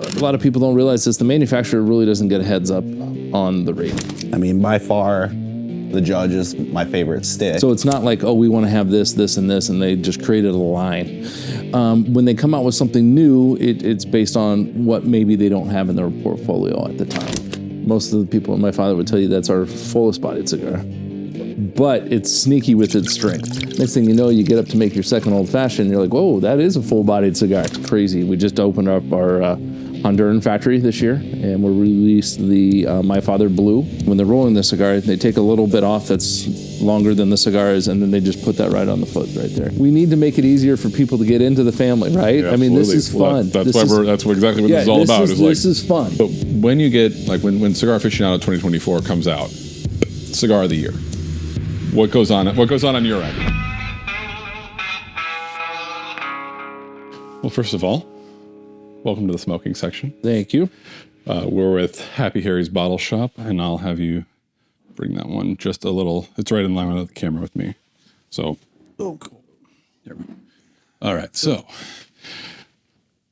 a lot of people don't realize this. The manufacturer really doesn't get a heads up on the rating. I mean, by far, the Judge is my favorite stick. So it's not like, oh, we want to have this, this, and this, and they just created a line. When they come out with something new, it's based on what maybe they don't have in their portfolio at the time. Most of the people, my father would tell you, that's our fullest bodied cigar. But it's sneaky with its strength. Next thing you know, you get up to make your second old fashioned, and you're like, whoa, that is a full-bodied cigar. It's crazy. We just opened up our Honduran factory this year, and we released the My Father Blue. When they're rolling the cigar, they take a little bit off that's longer than the cigars, and then they just put that right on the foot right there. We need to make it easier for people to get into the family, right? Yeah, I mean, this absolutely. is fun. Well, that's exactly what this is all about. This is fun. But when you get, like, when Cigar Aficionado 2024 comes out, Cigar of the Year, what goes on on your end? Well, first of all, welcome to the smoking section. Thank you. We're with Happy Harry's Bottle Shop, and I'll have you bring that one just a little. It's right in line with the camera with me. So, oh, cool. There we go. All right, so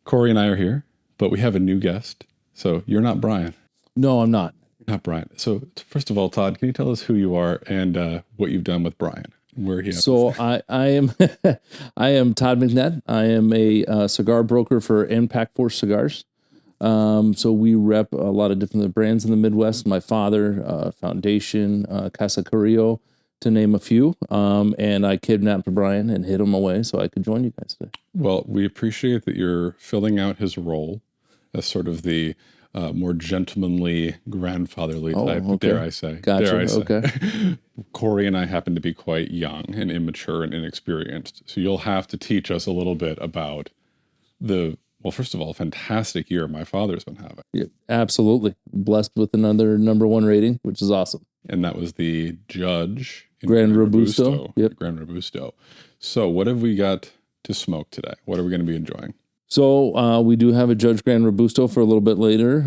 Corey and I are here, but we have a new guest. So you're not Brian. No, I'm not. Not Brian. So first of all, Todd, can you tell us who you are and what you've done with Brian? Where he So I am I am Todd McNett. I am a cigar broker for Impact Force Cigars. So we rep a lot of different brands in the Midwest. My Father, Foundation, Casa Carrillo, to name a few. And I kidnapped Brian and hid him away so I could join you guys today. Well, we appreciate that you're filling out his role as sort of the more gentlemanly, grandfatherly type, okay. dare I say. Gotcha, Dare I say. okay. Corey and I happen to be quite young and immature and inexperienced. So you'll have to teach us a little bit about well, first of all, fantastic year my father's been having. Yeah, absolutely. Blessed with another #1 rating, which is awesome. And that was the Judge in Gran Robusto. Yep. Gran Robusto. So what have we got to smoke today? What are we going to be enjoying? So we do have a Judge Gran Robusto for a little bit later,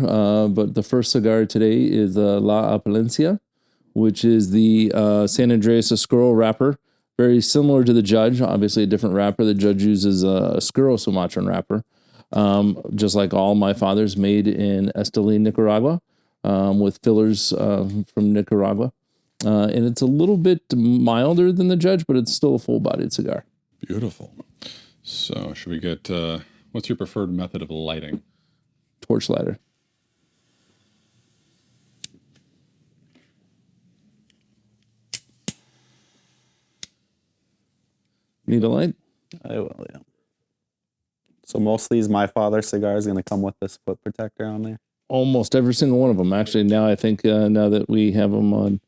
but the first cigar today is La Opulencia, which is the San Andreas Oscuro wrapper. Very similar to the Judge, obviously a different wrapper. The Judge uses a Oscuro Sumatran wrapper, just like all my fathers, made in Esteli, Nicaragua, with fillers from Nicaragua. And it's a little bit milder than the Judge, but it's still a full-bodied cigar. Beautiful. So should we get... what's your preferred method of lighting? Torch lighter. Need a light? I will, yeah. So most of these My Father cigars going to come with this foot protector on there? Almost every single one of them. Actually, now I think now that we have them on,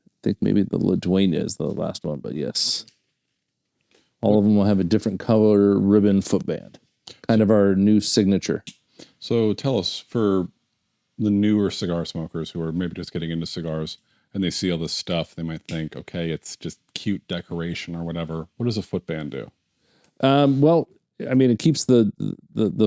I think maybe the La Dueña is the last one, but yes. All of them will have a different color ribbon footband. Kind of our new signature. So tell us, for the newer cigar smokers who are maybe just getting into cigars and they see all this stuff, they might think, okay, it's just cute decoration or whatever. What does a footband do? Well, I mean, it keeps the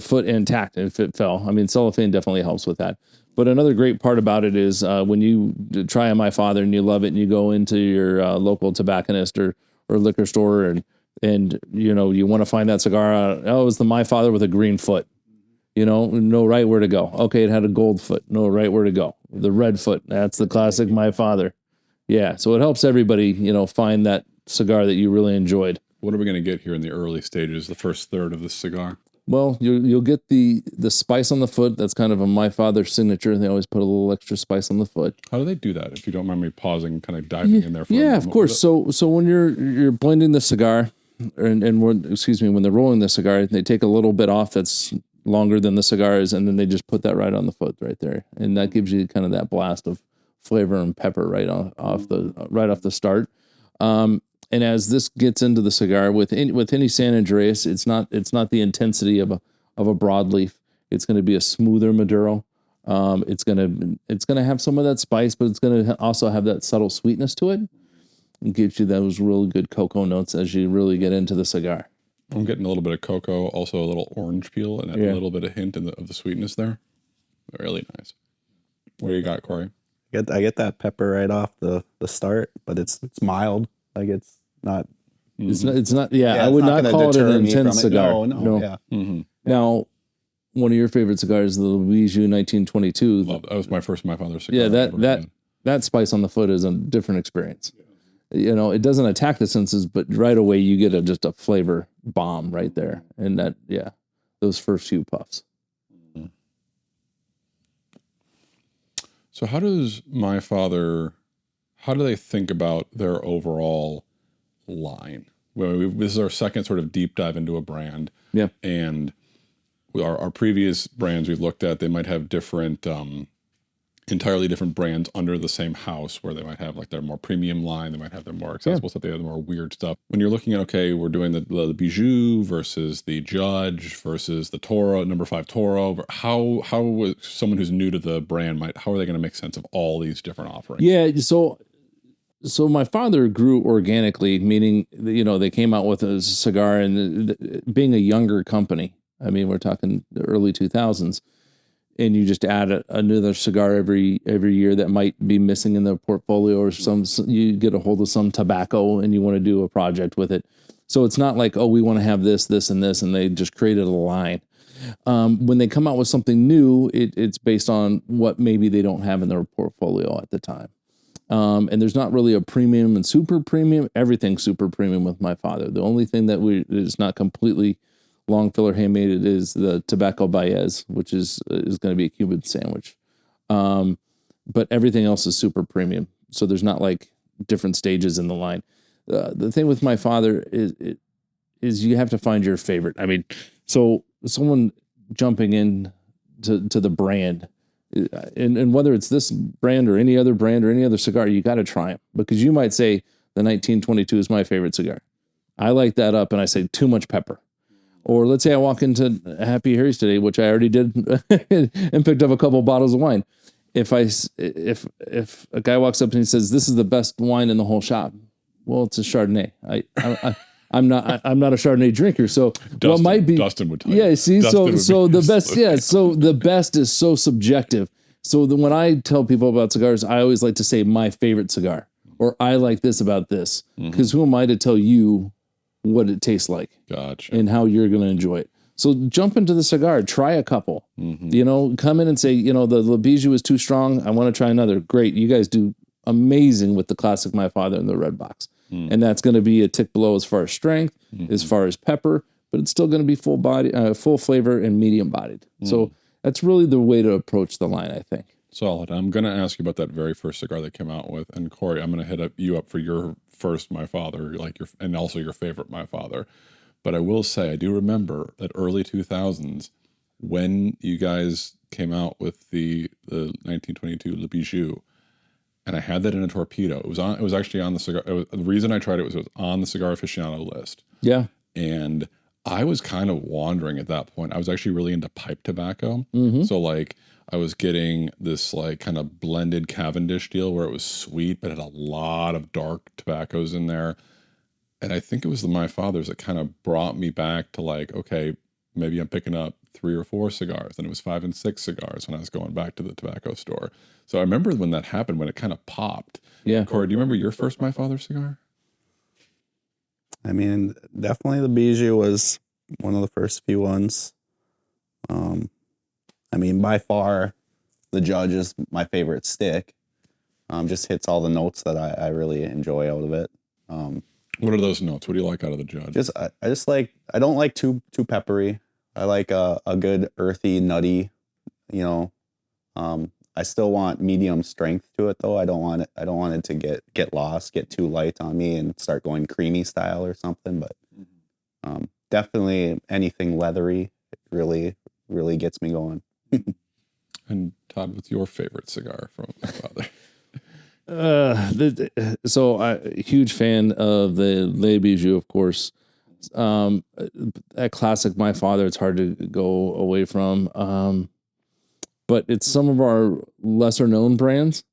foot intact if it fell. I mean, cellophane definitely helps with that. But another great part about it is when you try a My Father and you love it and you go into your local tobacconist or liquor store and you know, you want to find that cigar out. Oh, it was the My Father with a green foot. You know right where to go. Okay, it had a gold foot. Know right where to go. The red foot. That's the classic My Father. Yeah, so it helps everybody, find that cigar that you really enjoyed. What are we going to get here in the early stages, the first third of this cigar? Well, you'll get the spice on the foot. That's kind of a My Father signature. They always put a little extra spice on the foot. How do they do that? If you don't mind me pausing, kind of diving in there for a moment. of course. So when you're blending the cigar, when they're rolling the cigar, they take a little bit off that's longer than the cigars, and then they just put that right on the foot right there, and that gives you kind of that blast of flavor and pepper right off the start. And as this gets into the cigar, with any San Andreas, it's not the intensity of a broadleaf. It's going to be a smoother Maduro. It's going to have some of that spice, but it's going to also have that subtle sweetness to it. It gives you those really good cocoa notes as you really get into the cigar. I'm getting a little bit of cocoa, also a little orange peel, and a little bit of hint of the sweetness there. Really nice. What do you got, Corey? I get that pepper right off the start, but it's mild. Like it's not. It's not. Yeah, I would not call it an intense cigar. No. Yeah. Mm-hmm. Now, one of your favorite cigars, the Bijou 1922. That was my first My Father cigar. Yeah, that spice on the foot is a different experience. You know, it doesn't attack the senses, but right away you get just a flavor bomb right there. And that, those first few puffs. So how does My Father, how do they think about their overall line? Well, this is our second sort of deep dive into a brand. Yeah. And our previous brands we've looked at, they might have different, entirely different brands under the same house, where they might have like their more premium line, they might have their more accessible stuff, they have the more weird stuff. When you're looking at, okay, we're doing the Bijou versus the Judge versus the Toro, number 5 Toro, how someone who's new to the brand how are they going to make sense of all these different offerings? Yeah, so My Father grew organically, meaning, you know, they came out with a cigar, and being a younger company, I mean, we're talking the early 2000s, and you just add another cigar every year that might be missing in the portfolio, or you get a hold of some tobacco and you want to do a project with it. So it's not like, oh, we want to have this, this, and this, and they just created a line. When they come out with something new, it's based on what maybe they don't have in their portfolio at the time. And there's not really a premium and super premium. Everything's super premium with My Father. The only thing that is not completely long filler handmade is the Tobacco Baez, which is going to be a Cuban sandwich. But everything else is super premium. So there's not like different stages in the line. The thing with My Father is you have to find your favorite. I mean, so someone jumping in to the brand, and whether it's this brand or any other cigar, you got to try them, because you might say the 1922 is my favorite cigar. I light that up and I say too much pepper. Or let's say I walk into Happy Harry's today, which I already did, and picked up a couple bottles of wine. If a guy walks up and he says, "This is the best wine in the whole shop," well, it's a Chardonnay. I'm not a Chardonnay drinker, so what might be Dustin would tell you. Yeah, see, Dustin so the best, so the best is so subjective. So when I tell people about cigars, I always like to say my favorite cigar, or I like this about this, because who am I to tell you what it tastes like? Gotcha. And how you're going to enjoy it. So jump into the cigar, try a couple. You know, come in and say, you know, the Bijou is too strong, I want to try another. Great, you guys do amazing with the classic My Father in the red box. And that's going to be a tick below as far as strength, as far as pepper, but it's still going to be full body, full flavor, and medium bodied. So that's really the way to approach the line, I think. Solid. I'm going to ask you about that very first cigar they came out with. And Corey, I'm going to hit you up for your first My Father, and also your favorite My Father. But I will say, I do remember that early 2000s, when you guys came out with the 1922 Le Bijou, and I had that in a torpedo. It was actually on the cigar. The reason I tried it was on the Cigar Aficionado list. Yeah. And I was kind of wandering at that point. I was actually really into pipe tobacco. So like I was getting this like kind of blended Cavendish deal where it was sweet, but had a lot of dark tobaccos in there. And I think it was the My Father's that kind of brought me back to like, okay, maybe I'm picking up 3 or 4 cigars. And it was 5 and 6 cigars when I was going back to the tobacco store. So I remember when that happened, when it kind of popped. Yeah. Corey, do you remember your first My Father cigar? I mean, definitely the Bijou was one of the first few ones. I mean, by far, the Judge is my favorite stick. Just hits all the notes that I really enjoy out of it. What are those notes? What do you like out of the Judge? I don't like too peppery. I like a good earthy, nutty, you know. I still want medium strength to it though. I don't want it to get lost, get too light on me and start going creamy style or something. But definitely anything leathery really gets me going. And Todd, what's your favorite cigar from My Father? So a huge fan of the Le Bijou, of course. That classic My Father, it's hard to go away from. But it's some of our lesser known brands.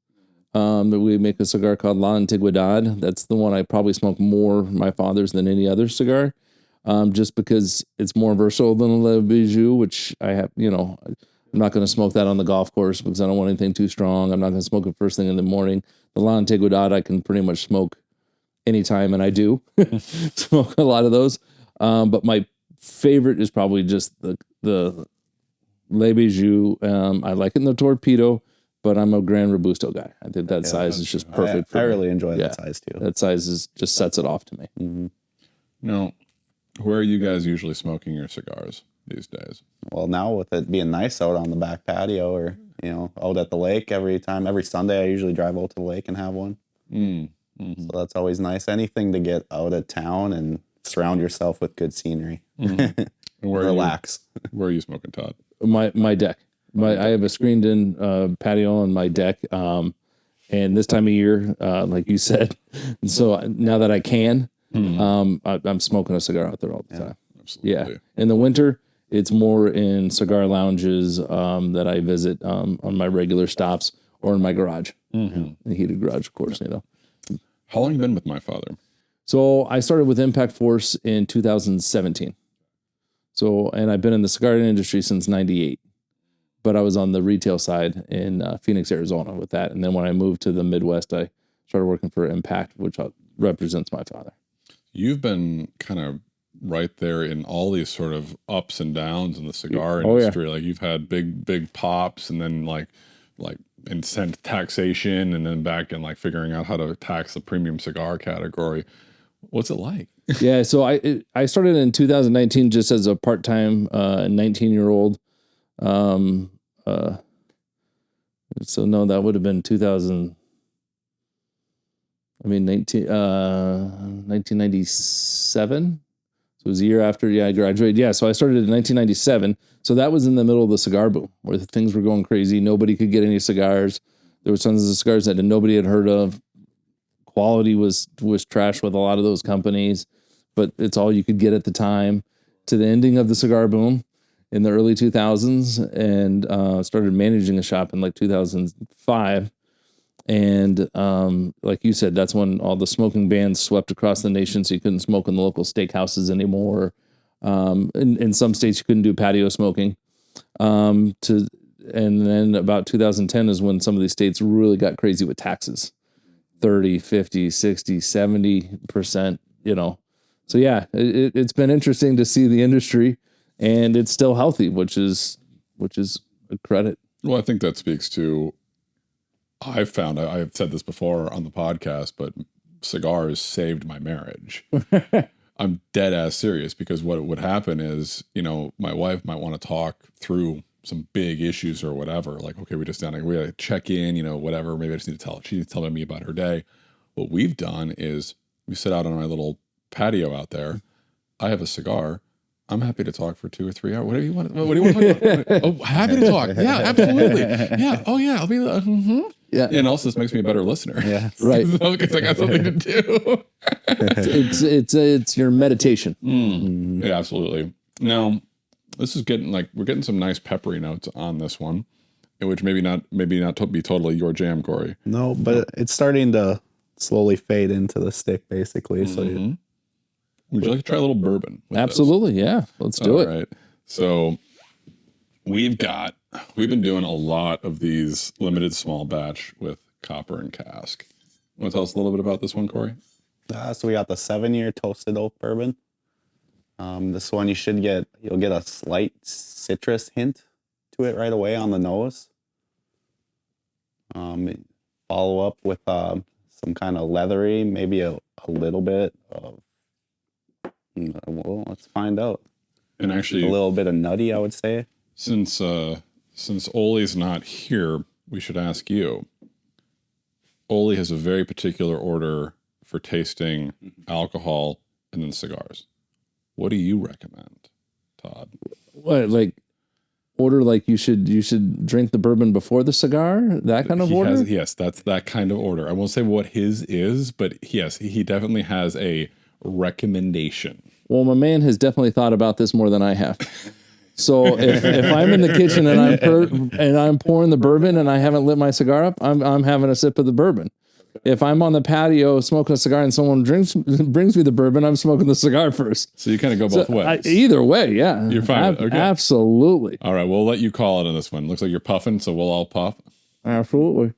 That we make a cigar called La Antigüedad. That's the one I probably smoke more My Father's than any other cigar. Just because it's more versatile than a Le Bijou, which I have, you know, I'm not going to smoke that on the golf course because I don't want anything too strong. I'm not going to smoke it first thing in the morning. The La Antigüedad I can pretty much smoke anytime, and I do smoke a lot of those. But my favorite is probably just the Le Bijou. I like it in the torpedo, but I'm a Grand Robusto guy. I think that size is just perfect for I me. really enjoy that size too. That size just sets it off to me. Mm-hmm. Now, where are you guys usually smoking your cigars these days? Well, now with it being nice out on the back patio, or out at the lake every Sunday, I usually drive out to the lake and have one. Mm-hmm. So that's always nice. Anything to get out of town and surround yourself with good scenery. Mm-hmm. And Relax. Where are you smoking, Todd? My deck. I have a screened-in patio on my deck. And this time of year, like you said, so now that I can, I'm smoking a cigar out there all the time. Absolutely. Yeah. In the winter, it's more in cigar lounges that I visit on my regular stops or in my garage. The heated garage, of course, How long you been with My Father? So I started with Impact Force in 2017. So, and I've been in the cigar industry since 98. But I was on the retail side in Phoenix, Arizona with that. And then when I moved to the Midwest, I started working for Impact, which represents My Father. You've been kind of right there in all these sort of ups and downs in the cigar industry. Like you've had big pops, and then like incent taxation, and then back in like figuring out how to tax the premium cigar category. What's it like? Yeah, so I started in 2019 just as a part-time 19-year-old. So no, that would have been 1997. So it was a year after I graduated. Yeah, so I started in 1997. So that was in the middle of the cigar boom where things were going crazy. Nobody could get any cigars. There were tons of cigars that nobody had heard of. Quality was trash with a lot of those companies, but it's all you could get at the time. To the ending of the cigar boom in the early 2000s, and started managing a shop in like 2005. And like you said, that's when all the smoking bans swept across the nation, so you couldn't smoke in the local steakhouses anymore. In some states, you couldn't do patio smoking. And then about 2010 is when some of these states really got crazy with taxes. 30, 50, 60, 70%, So yeah, it's been interesting to see the industry, and it's still healthy, which is a credit. Well, I think that speaks to, I've said this before on the podcast, but cigars saved my marriage. I'm dead ass serious, because what would happen is, my wife might want to talk through some big issues or whatever. Like, okay, we gotta check in, whatever. Maybe I just need to she needs to tell me about her day. What we've done is we sit out on my little patio out there. I have a cigar. I'm happy to talk for 2 or 3 hours. Whatever you want. What do you want to talk about? Oh, happy to talk. Yeah, absolutely. Yeah. Oh, yeah. I'll be. Yeah. And also, this makes me a better listener. Yeah. Right. Because I got something to do. It's your meditation. Yeah, absolutely. Now, this is we're getting some nice peppery notes on this one, which maybe not be totally your jam, Corey. No, but it's starting to slowly fade into the stick, basically. So would you like to try a little bourbon? Absolutely, yeah. Let's do it. All right. So we've been doing a lot of these limited small batch with copper and cask. Want to tell us a little bit about this one, Corey? So we got the 7-year toasted oak bourbon. This one you'll get a slight citrus hint to it right away on the nose. Follow up with some kind of leathery, maybe a little bit of. Well, let's find out. And actually, a little bit of nutty, I would say. Since Ole's not here, we should ask you. Ole has a very particular order for tasting alcohol and then cigars. What do you recommend, Todd? What, like order like you should drink the bourbon before the cigar? That kind of order? Yes, that's that kind of order. I won't say what his is, but yes, he definitely has a recommendation. Well, my man has definitely thought about this more than I have. So if I'm in the kitchen and I'm pouring the bourbon and I haven't lit my cigar up, I'm having a sip of the bourbon. If I'm on the patio smoking a cigar and someone brings me the bourbon, I'm smoking the cigar first. So you kind of go both ways. Either way, yeah. You're fine. Okay. Absolutely. All right, we'll let you call it on this one. Looks like you're puffing, so we'll all puff. Absolutely.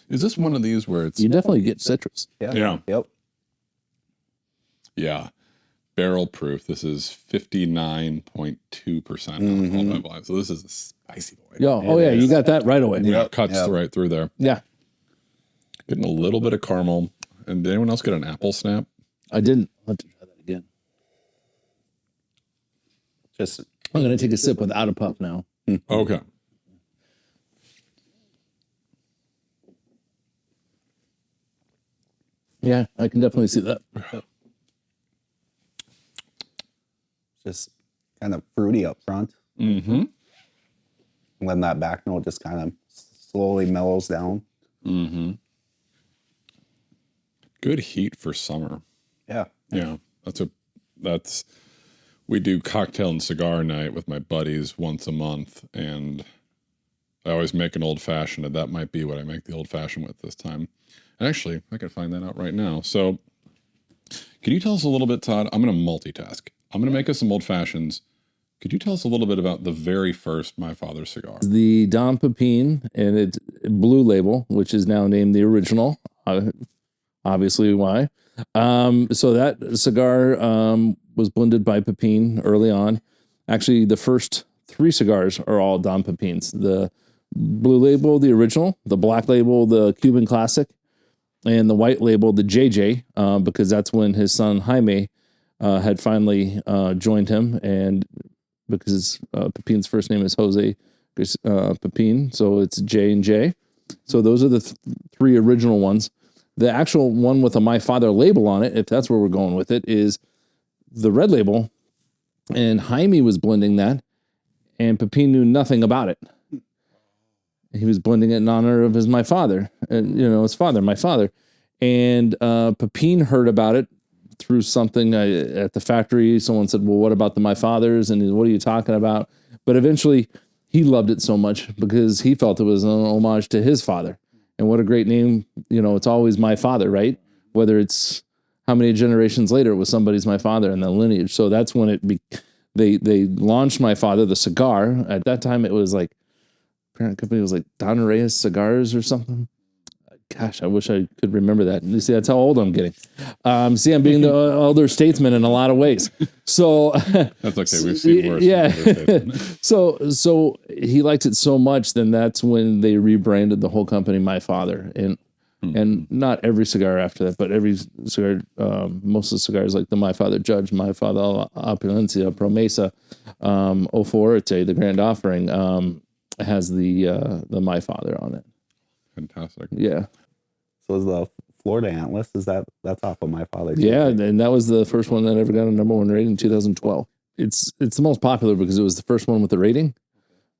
Is this one of these where it's You definitely get citrus. Yeah. Yep. Yeah. Barrel proof. This is 59.2% alcohol by volume. So this is a spicy boy. Oh yeah, you got that right away. Yeah, cuts right through there. Yeah. Getting a little bit of caramel. And did anyone else get an apple snap? I didn't. I'll have to try that again. Just I'm going to take a sip without a puff now. Okay. Yeah, I can definitely see that. just kind of fruity up front. Mm-hmm. And then that back note just kind of slowly mellows down. Mm-hmm. Good heat for summer. Yeah. Yeah. We do cocktail and cigar night with my buddies once a month, and I always make an old fashioned, and that might be what I make the old fashioned with this time. And actually, I can find that out right now. So can you tell us a little bit, Todd? I'm going to multitask. I'm going to make us some old fashions. Could you tell us a little bit about the very first My Father cigar? The Don Pepin, and it's Blue Label, which is now named the original. Obviously, why? So that cigar was blended by Pepin early on. Actually, the first 3 cigars are all Don Pepins. The Blue Label, the original, the Black Label, the Cuban Classic, and the White Label, the JJ, because that's when his son Jaime had finally joined him, and because Pepin's first name is Jose Pepin, so it's J and J. So those are the 3 original ones. The actual one with a My Father label on it, if that's where we're going with it, is the red label, and Jaime was blending that, and Pepin knew nothing about it. He was blending it in honor of his My Father, and his father, my father. And Pepin heard about it through something at the factory. Someone said, well, what about the My Fathers? And what are you talking about? But eventually he loved it so much because he felt it was an homage to his father. And what a great name. It's always My Father, right? Whether it's how many generations later it was somebody's My Father in the lineage. So that's when they launched My Father, the cigar. At that time, it was like, parent company was like Don Reyes Cigars or something. Gosh, I wish I could remember that. You see, that's how old I'm getting. I'm being the older statesman in a lot of ways. So that's okay. We've seen worse. Yeah. so he liked it so much. Then that's when they rebranded the whole company My Father, and not every cigar after that, but every cigar, most of the cigars like the My Father Judge, My Father Opulencia, Promesa, O Forte, the Grand Offering, has the My Father on it. Fantastic. Yeah. So is the Florida Antlers, that's off of My Father? Yeah, and that was the first one that ever got a #1 rating in 2012. It's the most popular because it was the first one with the rating,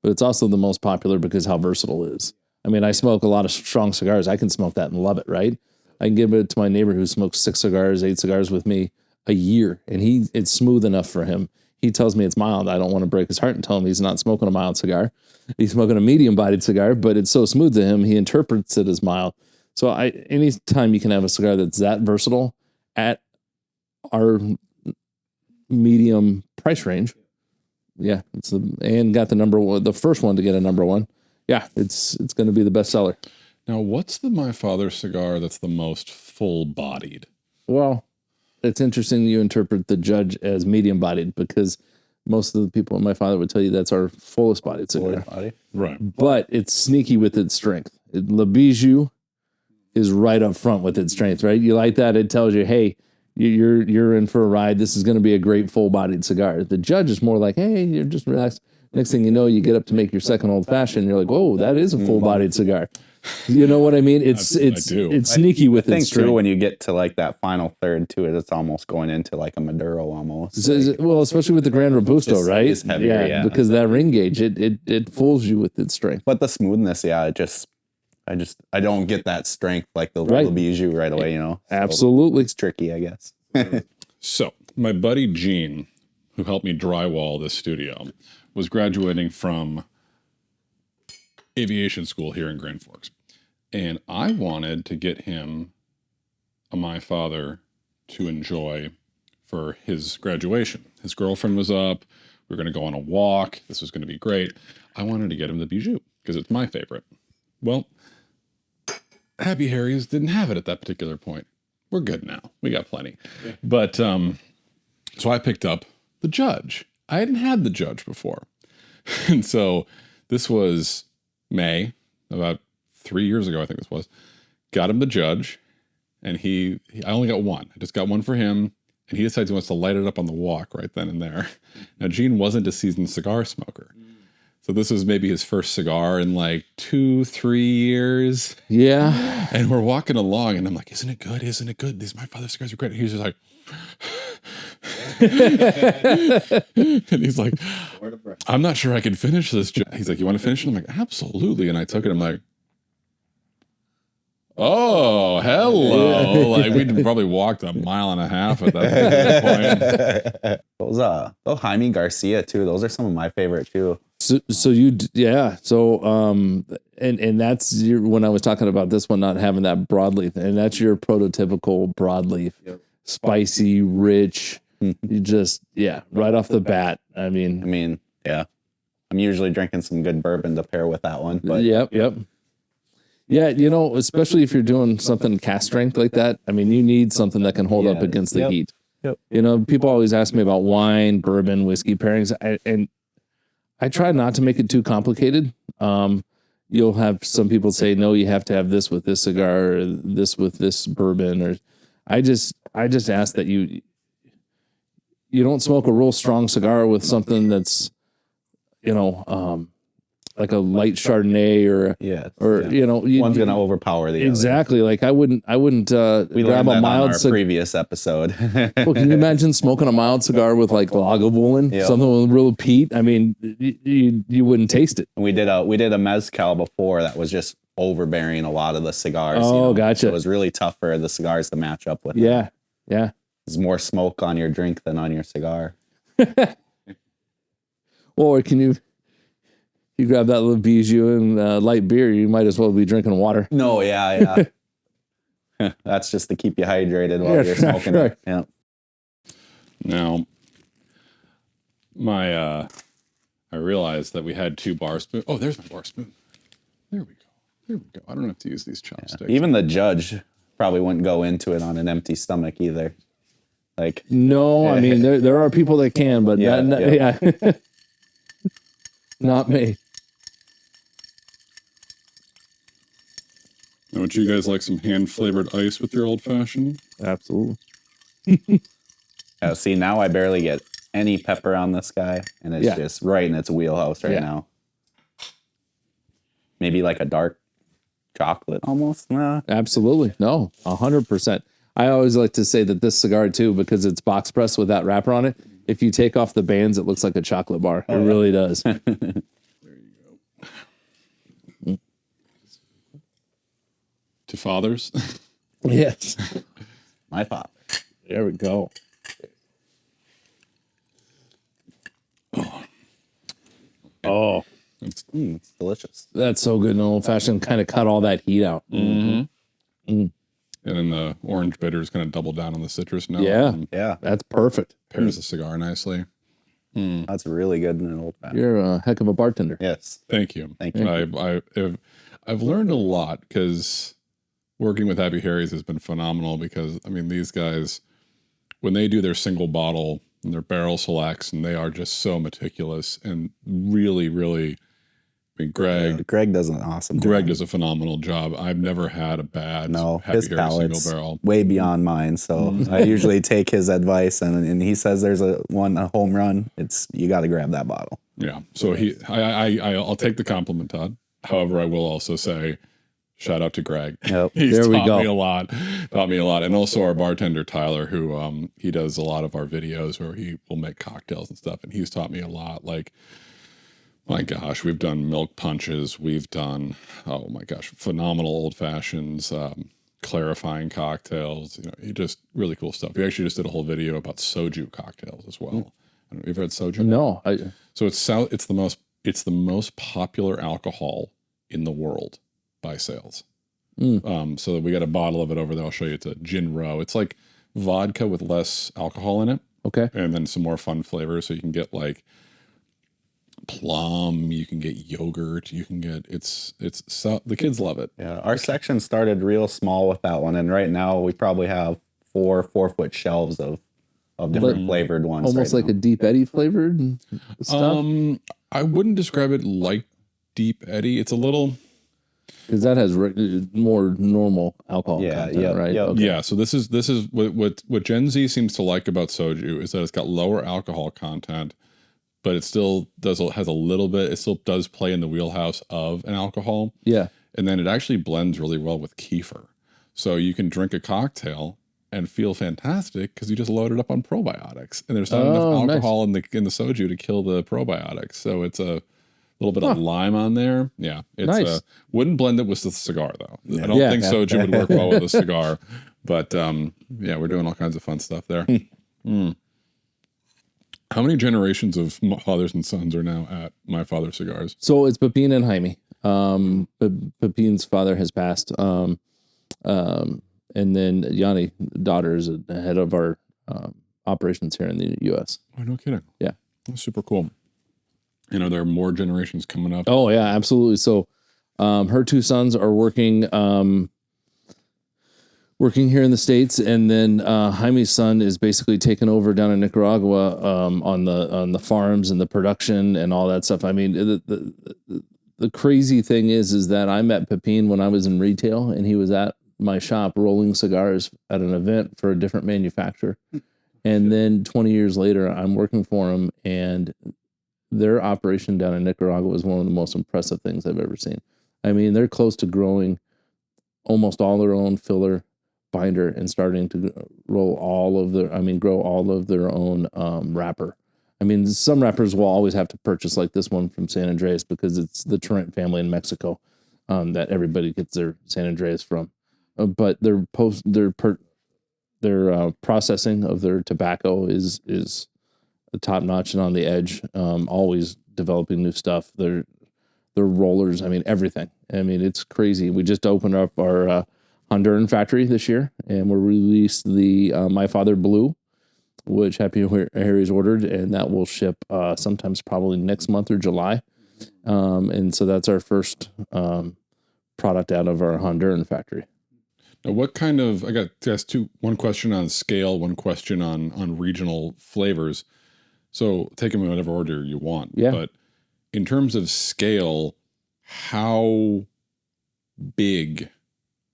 but it's also the most popular because how versatile it is. I mean, I smoke a lot of strong cigars. I can smoke that and love it, right? I can give it to my neighbor who smokes 6 cigars, 8 cigars with me a year, and it's smooth enough for him. He tells me it's mild. I don't want to break his heart and tell him he's not smoking a mild cigar. He's smoking a medium-bodied cigar, but it's so smooth to him, he interprets it as mild. So anytime you can have a cigar that's that versatile at our medium price range, yeah, and got the first one to get a #1. Yeah, it's going to be the best seller. Now, what's the My Father cigar that's the most full-bodied? Well, it's interesting you interpret the Judge as medium-bodied because most of the people in My Father would tell you that's our fullest-bodied cigar. Right. But it's sneaky with its strength. Le Bijou is right up front with its strength, right? You like that? It tells you, hey, you're in for a ride. This is going to be a great full-bodied cigar. The Judge is more like, hey, you're just relaxed. Next thing you know, you get up to make your second old-fashioned. You're like, whoa, that is a full-bodied cigar. You know what I mean? It's sneaky with its strength. Too, when you get to like that final third to it, it's almost going into like a Maduro almost. Well, especially with the Grand Robusto, right? It's heavier, yeah. Because that ring gauge, it fools you with its strength. But the smoothness, yeah, I don't get that strength like the Right. little bijou right away, So Absolutely. it's tricky, I guess. So my buddy Gene, who helped me drywall this studio, was graduating from aviation school here in Grand Forks. And I wanted to get him a My Father to enjoy for his graduation. His girlfriend was up. We were going to go on a walk. This was going to be great. I wanted to get him the Bijou because it's my favorite. Well, Happy Harry's didn't have it at that particular point. We're good now. We got plenty. Yeah. But so I picked up the Judge. I hadn't had the Judge before. And so this was May, about 3 years ago, I think this was. Got him the Judge, and I only got one. I just got one for him, and he decides he wants to light it up on the walk right then and there. Now, Gene wasn't a seasoned cigar smoker. So this was maybe his first cigar in like 2-3 years. Yeah. And we're walking along, and I'm like, isn't it good? Isn't it good? These My Father cigars are great. And he's just like... and he's like, I'm not sure I can finish this. He's like, you want to finish it? I'm like, absolutely. And I took it. I'm like, oh, hello. Like we'd probably walked 1.5 miles at that point. Those Jaime Garcia too. Those are some of my favorite too. So and that's when I was talking about this one not having that broadleaf, and that's your prototypical broadleaf, spicy, rich. You just right off the bat. I mean, yeah. I'm usually drinking some good bourbon to pair with that one. But yep. Yeah, especially if you're doing something cast strength like that. I mean, you need something that can hold up against the heat. Yep. People always ask me about wine, bourbon, whiskey pairings, and I try not to make it too complicated. You'll have some people say, no, you have to have this with this cigar, or this with this bourbon, or I just ask that you don't smoke a real strong cigar with something that's, like a light Chardonnay one's gonna overpower the exactly. other. Like I wouldn't grab a mild cigar. Previous episode. Well, can you imagine smoking a mild cigar with like Lagavulin, something with real peat? I mean, you wouldn't taste it. We did a mezcal before that was just overbearing a lot of the cigars. Oh, gotcha. So it was really tough for the cigars to match up with. Yeah. There's more smoke on your drink than on your cigar. Or can you grab that little Bijou and light beer, you might as well be drinking water. No, yeah. That's just to keep you hydrated while you're smoking it. Yeah. Now, I realized that we had 2 bar spoons. Oh, there's my bar spoon. There we go. I don't have to use these chopsticks. Even the Judge probably wouldn't go into it on an empty stomach either. Like no, I mean there are people that can, but not me. Now, would you guys like some hand-flavored ice with your old-fashioned? Absolutely. See, now I barely get any pepper on this guy, and it's just right in its wheelhouse right now. Maybe like a dark chocolate almost. Nah. Absolutely. No, 100%. I always like to say that this cigar too, because it's box pressed with that wrapper on it, if you take off the bands, it looks like a chocolate bar. It really does. There you go. To fathers? Yes. My father. There we go. Oh. It's delicious. That's so good. An old fashioned kind of cut all that heat out. Mm-hmm. Mm. And then the orange bitter is going to double down on the citrus note. Yeah. That's perfect. Pairs the cigar nicely. That's really good in an old fashioned. You're a heck of a bartender. Yes. Thank you. Thank you. I've learned a lot because working with Happy Harry's has been phenomenal because, I mean, these guys, when they do their single bottle and their barrel selects, and they are just so meticulous and really, really, I mean, Greg does an awesome job. Greg does a phenomenal job. I've never had a bad Happy his Harry single palate's barrel. way beyond mine. So I usually take his advice, and he says there's a home run. You got to grab that bottle. Yeah. So I'll take the compliment, Todd. However, I will also say, shout out to Greg. Yep. He's taught me a lot. And also our bartender, Tyler, who he does a lot of our videos where he will make cocktails and stuff. And he's taught me a lot. Like, my gosh, we've done milk punches. We've done, oh my gosh, phenomenal old fashions, clarifying cocktails. He just really cool stuff. We actually just did a whole video about soju cocktails as well. I don't know, you've heard soju? No. So it's the most popular alcohol in the world by sales. So we got a bottle of it over there. I'll show you. It's a gin roe. It's like vodka with less alcohol in it. Okay. And then some more fun flavors. So you can get like plum, you can get yogurt, you can get so the kids love it. Yeah, our section started real small with that one, and right now we probably have 4-4-foot shelves of different flavored ones. Almost right like now. a Deep Eddy flavored stuff. I wouldn't describe it like Deep Eddy. It's a little Because that has more normal alcohol content, right? Yep. Okay. Yeah, so this is what Gen Z seems to like about soju is that it's got lower alcohol content, but it still has a little bit. It still does play in the wheelhouse of an alcohol. Yeah. And then it actually blends really well with kefir, so you can drink a cocktail and feel fantastic because you just load it up on probiotics, and there's not enough alcohol in the soju to kill the probiotics. So it's a little bit of lime on there. Yeah, it's Nice. Wouldn't blend it with the cigar though. I don't think soju would work well with a cigar, but yeah, we're doing all kinds of fun stuff there. How many generations of fathers and sons are now at My Father Cigars? So it's Pepin and Jaime. Pepin's father has passed. And then Yanni, daughter, is the head of our operations here in the U.S. Oh, no kidding. Yeah. That's super cool. And are there more generations coming up? Oh, yeah, absolutely. So her two sons are working here in the States, and then Jaime's son is basically taking over down in Nicaragua on the farms and the production and all that stuff. I mean, the crazy thing is that I met Pepin when I was in retail, and he was at my shop rolling cigars at an event for a different manufacturer. And then 20 years later, I'm working for him, and their operation down in Nicaragua was one of the most impressive things I've ever seen. I mean, they're close to growing almost all their own filler, binder, and starting to grow all of their own wrapper. I mean, some wrappers will always have to purchase like this one from San Andreas because it's the Torrent family in Mexico that everybody gets their San Andreas from. But their processing of their tobacco is top notch and on the edge. Always developing new stuff. Their rollers, I mean, everything. I mean, it's crazy. We just opened up our Honduran factory this year, and we released the My Father Blue, which Happy Harry's ordered, and that will ship sometimes probably next month or July. And so that's our first product out of our Honduran factory. Now, what kind of, I got to ask one question on scale, one question on regional flavors. So take them in whatever order you want. Yeah. But in terms of scale, how big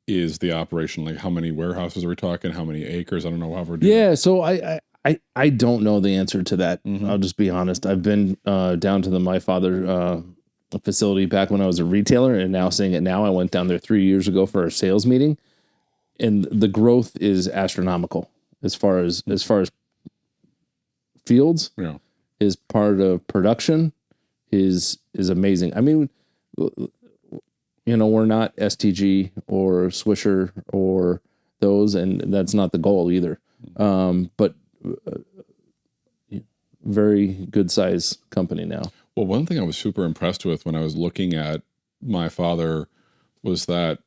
is the operation? Like, how many warehouses are we talking? How many acres? I don't know how we're doing. Yeah, so I don't know the answer to that. I'll just be honest. I've been down to the My Father facility back when I was a retailer, and now seeing it now. I went down there 3 years ago for a sales meeting, and the growth is astronomical as far as fields. Yeah. Is part of production is amazing. I mean, you know, we're not STG or Swisher or those, and that's not the goal either. But very good size company now. Well, one thing I was super impressed with when I was looking at My Father was that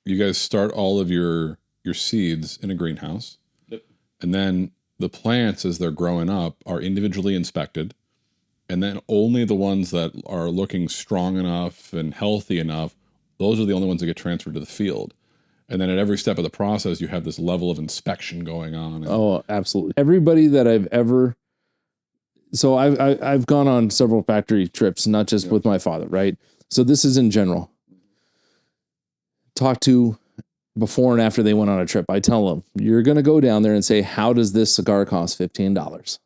you guys start all of your seeds in a greenhouse. Yep. And then the plants, as they're growing up, are individually inspected. And then only the ones that are looking strong enough and healthy enough, those are the only ones that get transferred to the field. And then at every step of the process, you have this level of inspection going on. Oh, absolutely. Everybody that I've ever... So I've gone on several factory trips, not just with My Father, right? So this is in general. Talk to before and after they went on a trip. I tell them, you're going to go down there and say, how does this cigar cost $15?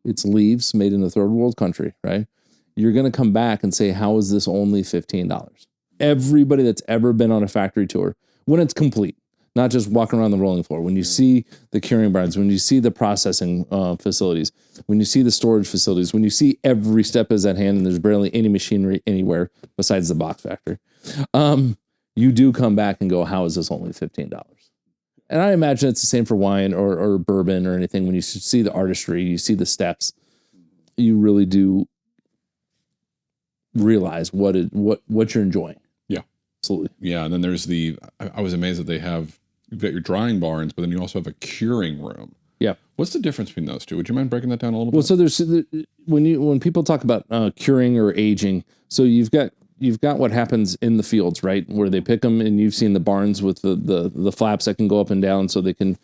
It's leaves made in a third world country, right? You're going to come back and say, how is this only $15? Everybody that's ever been on a factory tour, when it's complete, not just walking around the rolling floor, when you see the curing barns, when you see the processing facilities, when you see the storage facilities, when you see every step is at hand and there's barely any machinery anywhere besides the box factory, you do come back and go, how is this only $15? And I imagine it's the same for wine or bourbon or anything. When you see the artistry, you see the steps, you really do realize what you're enjoying. Yeah. Absolutely. Yeah. And then there's I was amazed that you've got your drying barns, but then you also have a curing room. Yeah. What's the difference between those two? Would you mind breaking that down a little Well, bit? so there's when people talk about curing or aging, so you've got what happens in the fields, right, where they pick them, and you've seen the barns with the flaps that can go up and down, so they can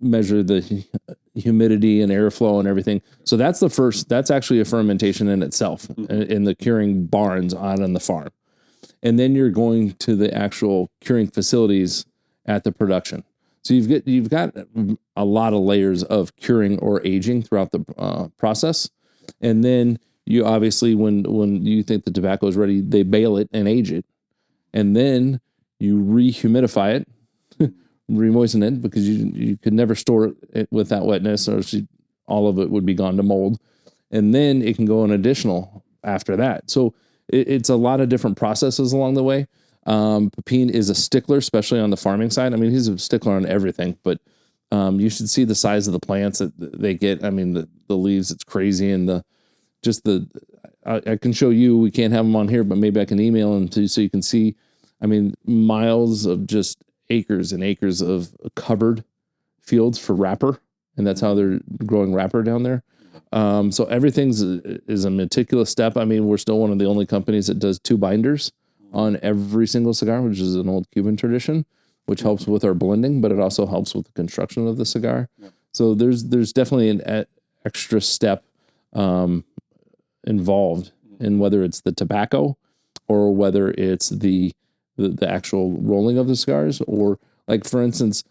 measure the humidity and airflow and everything. So that's that's actually a fermentation in itself, in the curing barns out on the farm, and then you're going to the actual curing facilities at the production. So you've got a lot of layers of curing or aging throughout the process, and then you obviously when you think the tobacco is ready, they bale it and age it, and then you rehumidify it, remoisten it, because you could never store it with that wetness, or all of it would be gone to mold, and then it can go an additional after that. So it's a lot of different processes along the way. Pepin is a stickler, especially on the farming side. I mean, he's a stickler on everything, but you should see the size of the plants that they get. I mean, the leaves, it's crazy. And I can show you, we can't have them on here, but maybe I can email them to you so you can see, I mean, miles of just acres and acres of covered fields for wrapper. And that's how they're growing wrapper down there. So everything's is a meticulous step. I mean, we're still one of the only companies that does 2 binders on every single cigar, which is an old Cuban tradition, which helps with our blending, but it also helps with the construction of the cigar. Yeah. So there's definitely an extra step involved in whether it's the tobacco or whether it's the actual rolling of the cigars, or like, for instance,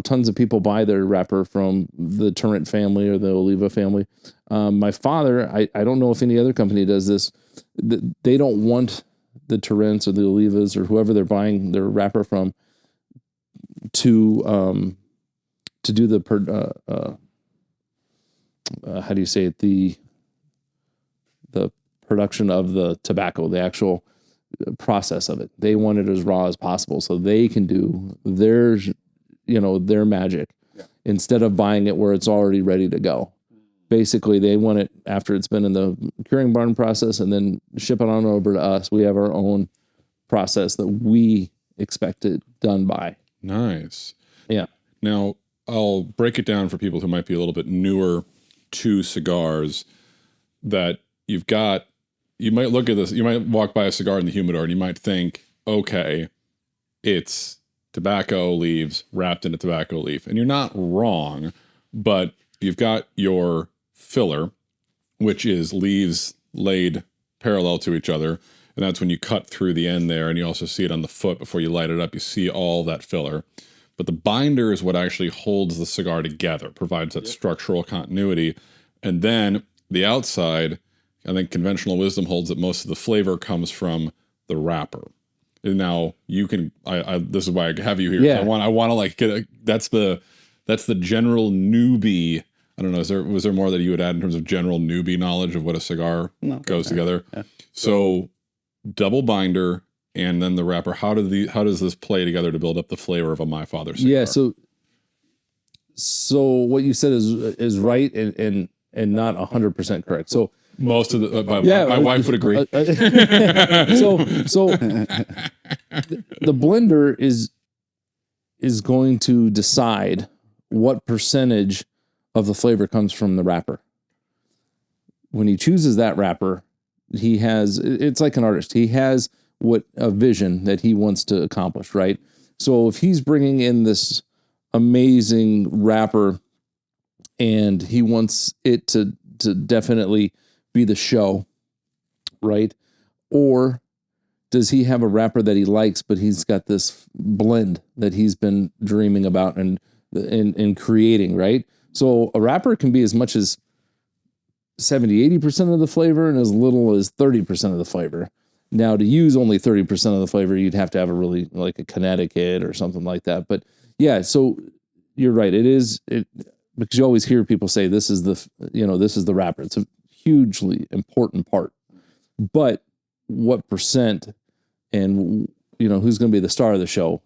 tons of people buy their wrapper from the Torrent family or the Oliva family. My father, I don't know if any other company does this. They don't want the Torrents or the Olivas or whoever they're buying their wrapper from to do the how do you say it, the production of the tobacco, the actual process of it. They want it as raw as possible so they can do their magic, instead of buying it where it's already ready to go. Basically, they want it after it's been in the curing barn process and then ship it on over to us. We have our own process that we expect it done by. Nice. Yeah. Now, I'll break it down for people who might be a little bit newer to cigars, that you might look at this, you might walk by a cigar in the humidor and you might think, okay, it's tobacco leaves wrapped in a tobacco leaf. And you're not wrong, but you've got your filler, which is leaves laid parallel to each other. And that's when you cut through the end there, and you also see it on the foot before you light it up. You see all that filler. But the binder is what actually holds the cigar together, provides that structural continuity. And then the outside, I think conventional wisdom holds that most of the flavor comes from the wrapper. And now you can, this is why I have you here. Yeah. I want to like get that's the general newbie. I don't know. Was there more that you would add in terms of general newbie knowledge of what a cigar goes together? Yeah. So double binder and then the wrapper. How does this play together to build up the flavor of a My Father cigar? Yeah. So what you said is right and not 100% correct. So most of the my wife would agree. So the blender is going to decide what percentage of the flavor comes from the wrapper. When he chooses that wrapper, it's like an artist. He has a vision that he wants to accomplish, right? So if he's bringing in this amazing wrapper and he wants it to definitely be the show, right? Or does he have a wrapper that he likes, but he's got this blend that he's been dreaming about and creating, right? So a wrapper can be as much as 70-80% of the flavor and as little as 30% of the flavor. Now, to use only 30% of the flavor, you'd have to have a really like a Connecticut or something like that. But yeah, so you're right. Because you always hear people say this is the wrapper. It's a hugely important part. But what percent and who's going to be the star of the show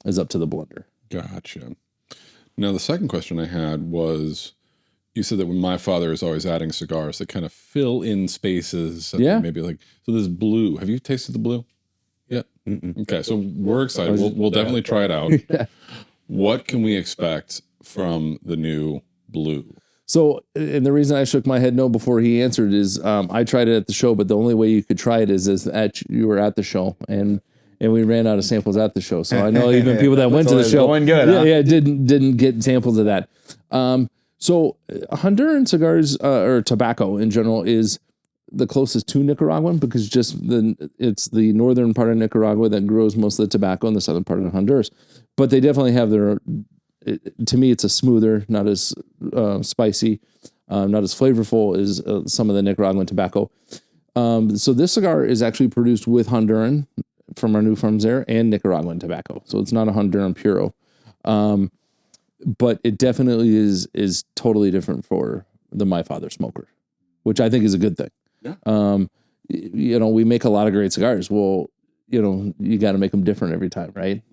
is up to the blender. Gotcha. Now, the second question I had was, you said that when My Father is always adding cigars that kind of fill in spaces. Yeah. Maybe like, so this blue. Have you tasted the blue? Yeah. Okay. So we're excited. We'll definitely try it out. Yeah. What can we expect from the new blue? So, and the reason I shook my head no before he answered is I tried it at the show, but the only way you could try it is you were at the show, and we ran out of samples at the show. So I know even people that went to the show, going good, didn't get samples of that. So Honduran cigars or tobacco in general is the closest to Nicaraguan because it's the northern part of Nicaragua that grows most of the tobacco and the southern part of Honduras. But they definitely have to me, it's a smoother, not as spicy, not as flavorful as some of the Nicaraguan tobacco. So this cigar is actually produced with Honduran from our new farms there and Nicaraguan tobacco. So it's not a Honduran Puro. But it definitely is totally different for the My Father smoker, which I think is a good thing. Yeah. We make a lot of great cigars. Well, you got to make them different every time, right?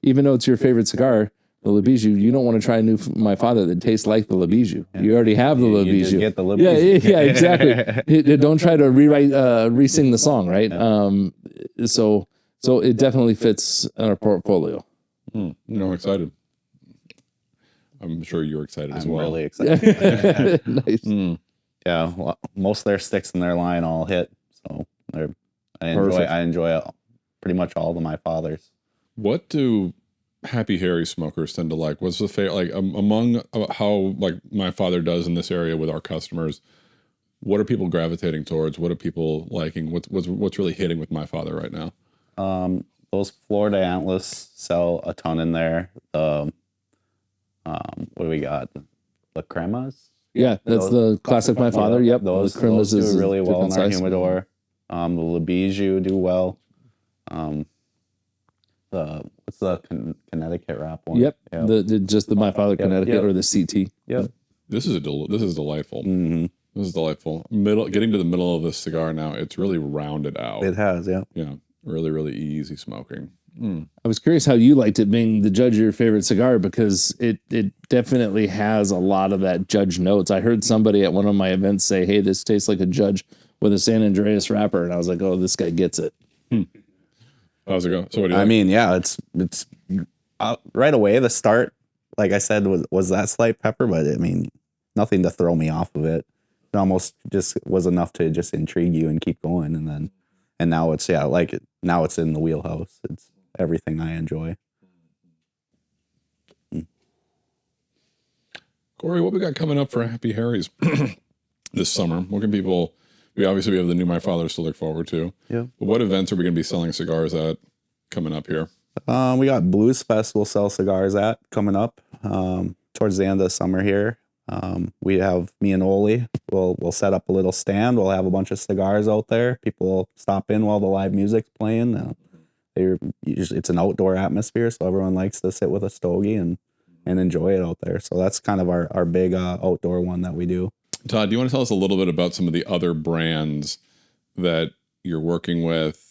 Even though it's your favorite cigar, the Le Bijou, you don't want to try a new My Father that tastes like the Le Bijou. Yeah. You already have the Le Bijou. You just get the Le Bijou. Yeah, exactly. Don't try to re-sing the song, right? Yeah. So it definitely fits in our portfolio. I'm excited. I'm sure you're excited as well. I'm really excited. Nice. Yeah, well, most of their sticks in their line all hit, so I enjoy pretty much all of My Fathers. What do Happy Harry smokers tend to like? What's the favorite, among how My Father does in this area with our customers? What are people gravitating towards? What are people liking? What's really hitting with My Father right now? Those Florida Antlers sell a ton in there. What do we got? The cremas. Yeah, that's the classic My Father. Yep, those do really well in our humidor. The Le Bijou do well. What's the Connecticut wrap one? Yep, just the My Father Connecticut or the CT. Yep. This is delightful. Mm-hmm. This is delightful. Getting to the middle of this cigar now, it's really rounded out. It has, yeah. Yeah, really, really easy smoking. I was curious how you liked it being the judge of your favorite cigar because it definitely has a lot of that judge notes. I heard somebody at one of my events say, "Hey, this tastes like a judge with a San Andreas wrapper," and I was like, "Oh, this guy gets it." How's it go? So what do you I like? mean, yeah, it's right away. The start, like I said, was that slight pepper, but I mean, nothing to throw me off of it. It almost just was enough to just intrigue you and keep going, and now it's now it's in the wheelhouse. It's everything I enjoy. Corey, what we got coming up for Happy Harry's this summer? What can people? We have the new My Fathers to look forward to. Yeah. But what events are we going to be selling cigars at coming up here? We got Blues Fest we'll sell cigars at coming up towards the end of the summer here. We have me and Oli. We'll set up a little stand. We'll have a bunch of cigars out there. People will stop in while the live music's playing. It's an outdoor atmosphere, so everyone likes to sit with a stogie and enjoy it out there. So that's kind of our big outdoor one that we do. Todd, do you want to tell us a little bit about some of the other brands that you're working with,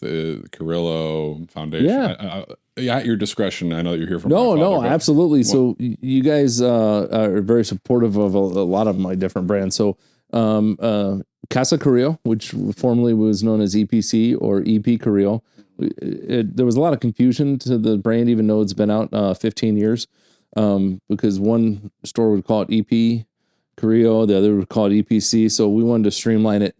Carrillo Foundation? Yeah. At your discretion. I know that you're here from No, absolutely. So you guys are very supportive of a lot of my different brands. So Casa Carrillo, which formerly was known as EPC or EP Carrillo, there was a lot of confusion to the brand, even though it's been out 15 years, because one store would call it EP Carrillo, the other would call it EPC. So we wanted to streamline it.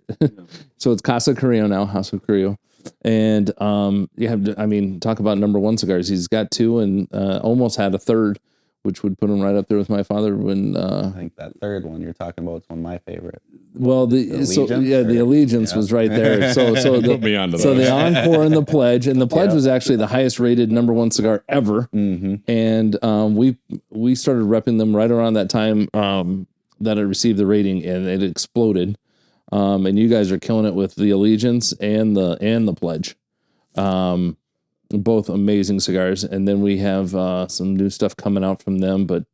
So it's Casa Carrillo now, House of Carrillo. And talk about number one cigars. He's got two and almost had a third, which would put him right up there with My Father. When I think that third one you're talking about is one of my favorite. Well, the Allegiance was right there. So put me onto the Encore and the Pledge, was actually the highest rated number one cigar ever. Mm-hmm. And we started repping them right around that time that it received the rating, and it exploded. And you guys are killing it with the Allegiance and the Pledge. Both amazing cigars. And then we have some new stuff coming out from them, but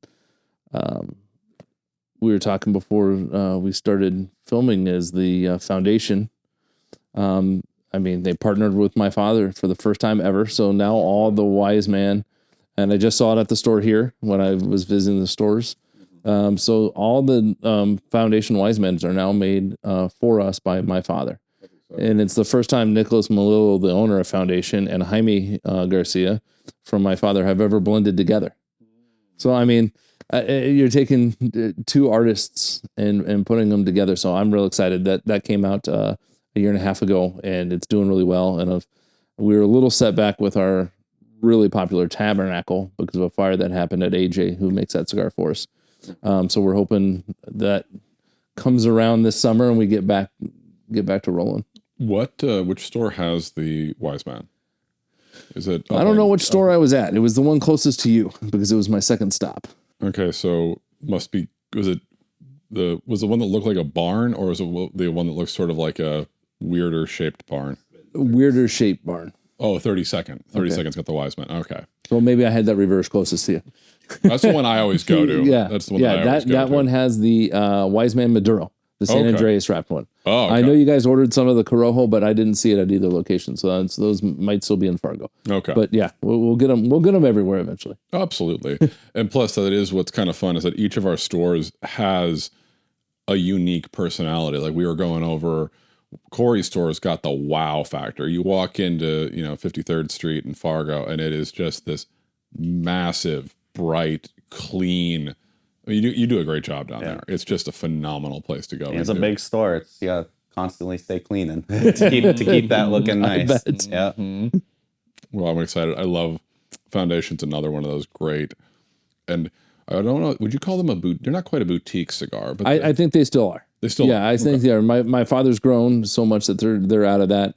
we were talking before we started filming as the foundation. They partnered with My Father for the first time ever. So now all the Wise Man, and I just saw it at the store here when I was visiting the stores. So all the foundation Wise Men are now made for us by My Father. And it's the first time Nicholas Malillo, the owner of Foundation, and Jaime Garcia from My Father have ever blended together. So I mean, you're taking two artists and putting them together. So I'm real excited that came out a year and a half ago, and it's doing really well. And we were a little setback with our really popular Tabernacle because of a fire that happened at AJ, who makes that cigar for us. So we're hoping that comes around this summer and we get back to rolling. Which store has the Wise Man? Is it? I don't know which store I was at. It was the one closest to you because it was my second stop. Okay, so must be, was the one that looked like a barn, or was it the one that looks sort of like a weirder shaped barn? Weirder shaped barn. Oh, 32nd. 32nd's got the Wise Man. Okay. So maybe I had that reverse closest to you. That's the one I always go to. Yeah. That's the one that I always go to. That one has the Wise Man Maduro, the San Andreas wrapped one. Oh, okay. I know you guys ordered some of the Corojo, but I didn't see it at either location. So those might still be in Fargo. Okay. But yeah, we'll get them. We'll get them everywhere eventually. Absolutely. And plus, that is what's kind of fun is that each of our stores has a unique personality. Like we were going over, Corey's store's got the wow factor. You walk into 53rd Street in Fargo, and it is just this massive, bright, clean. I mean, you do a great job down there. It's just a phenomenal place to go. It's a big store. It's constantly stay cleaning to keep that looking nice. I bet. Yeah. Mm-hmm. Well, I'm excited. I love Foundation's another one of those great. And I don't know, would you call them they're not quite a boutique cigar, but I think they still are. They still I think they are. My father's grown so much that they're out of that.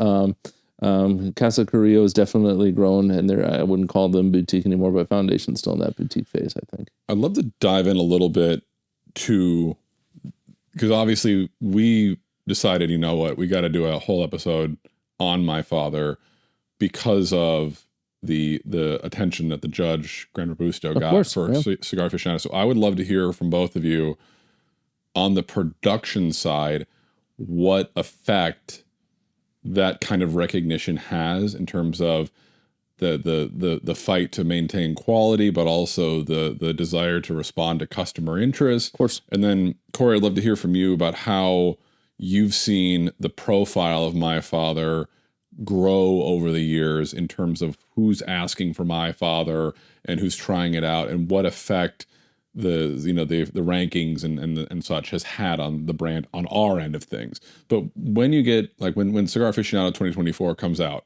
Casa Carrillo has definitely grown, and I wouldn't call them boutique anymore, but Foundation's still in that boutique phase, I think. I'd love to dive in a little bit because obviously we decided, you know what, we got to do a whole episode on My Father because of the attention that the judge, Gran Robusto, got for Cigar Aficionados. So I would love to hear from both of you on the production side, what effect that kind of recognition has in terms of the fight to maintain quality, but also the desire to respond to customer interest. Of course. And then, Corey, I'd love to hear from you about how you've seen the profile of My Father grow over the years in terms of who's asking for My Father and who's trying it out, and what effect the rankings and such has had on the brand on our end of things. But when you get when Cigar Aficionado 2024 comes out,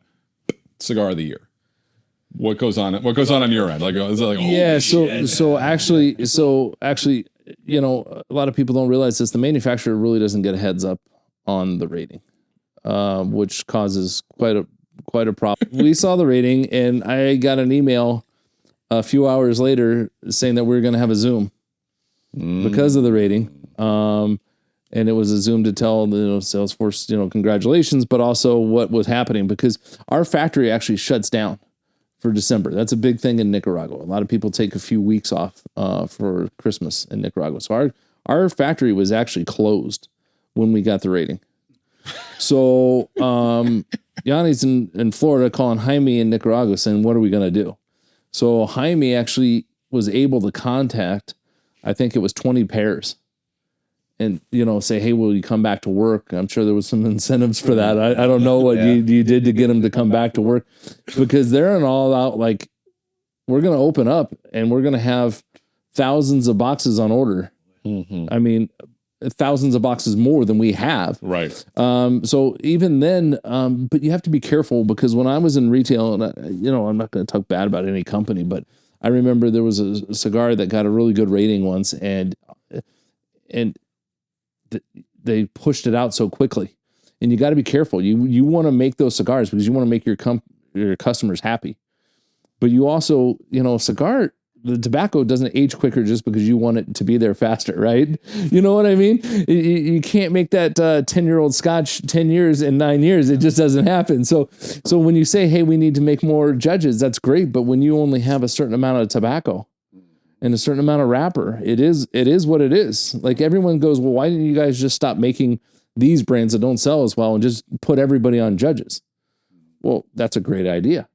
cigar of the year, what goes on on your end? So actually, a lot of people don't realize this. The manufacturer really doesn't get a heads up on the rating, which causes quite a problem. We saw the rating, and I got an email a few hours later saying that we were going to have a Zoom because of the rating. And it was a Zoom to tell Salesforce, congratulations, but also what was happening, because our factory actually shuts down for December. That's a big thing in Nicaragua. A lot of people take a few weeks off for Christmas in Nicaragua. So our factory was actually closed when we got the rating. So Yanni's in Florida calling Jaime in Nicaragua saying, what are we going to do? So Jaime actually was able to contact, I think it was 20 pairs, and say, hey, will you come back to work? I'm sure there was some incentives for that. I don't know what you did to get them to come back to work, because they're an all out, like, we're going to open up and we're going to have thousands of boxes on order. Mm-hmm. I mean, thousands of boxes more than we have. Right. So even then, but you have to be careful, because when I was in retail, and I'm not going to talk bad about any company, but I remember there was a cigar that got a really good rating once, and they pushed it out so quickly, and you got to be careful. You want to make those cigars because you want to make your customers happy, but you also, the tobacco doesn't age quicker just because you want it to be there faster, right? You know what I mean? You can't make that 10-year-old Scotch 10 years in 9 years. It just doesn't happen. So when you say, hey, we need to make more judges, that's great. But when you only have a certain amount of tobacco and a certain amount of wrapper, it is what it is. Like, everyone goes, well, why didn't you guys just stop making these brands that don't sell as well and just put everybody on judges? Well, that's a great idea.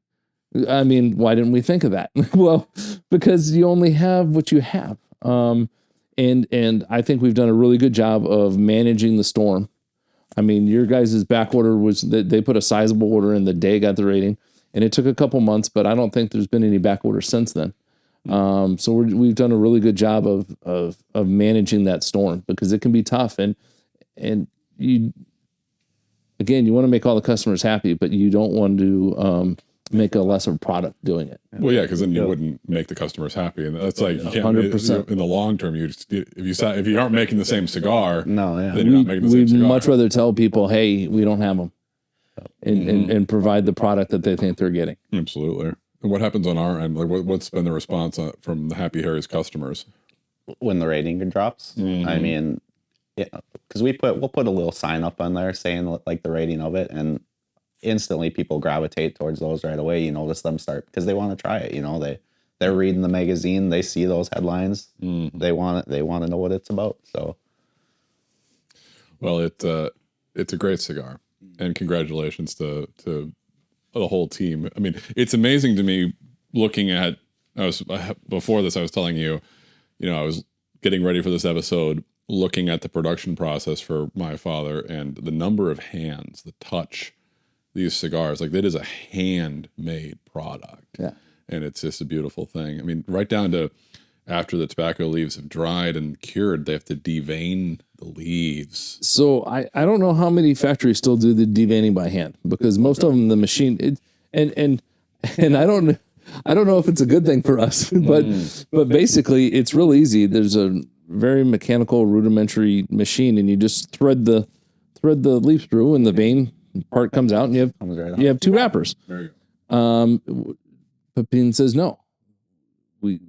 I mean, why didn't we think of that? Well, because you only have what you have. And I think we've done a really good job of managing the storm. I mean, your guys' back order was that they put a sizable order in the day got the rating, and it took a couple months, but I don't think there's been any back order since then. So we've done a really good job of managing that storm, because it can be tough, and you want to make all the customers happy, but you don't want to make a lesser product doing it. Well, yeah, because then you wouldn't make the customers happy, and that's like you can't. 100%. In the long term, if you aren't making the same cigar, yeah. then you're not making the same cigar. We'd much rather tell people, hey, we don't have them, and provide the product that they think they're getting. Absolutely. And what happens on our end? Like, what's been the response from the Happy Harry's customers When the rating drops? I mean, because we'll put a little sign up on there saying like the rating of it, and instantly people gravitate towards those right away. You notice them start because they want to try it. They're reading the magazine, they see those headlines, they want to know what it's about. So, well, it's a great cigar, and congratulations to the whole team. I mean, it's amazing to me looking at. Before this, I was telling you, I was getting ready for this episode, looking at the production process for My Father, and the number of hands that touch these cigars. Like, that is a handmade product. Yeah. And it's just a beautiful thing. I mean, right down to after the tobacco leaves have dried and cured, they have to devein the leaves. So I don't know how many factories still do the deveining by hand, because most of them, the machine, and I don't know if it's a good thing for us, but basically it's real easy. There's a very mechanical rudimentary machine, and you just thread the leaf through, and the vein part comes out, and you have two wrappers. There you go. Pepin says no. We've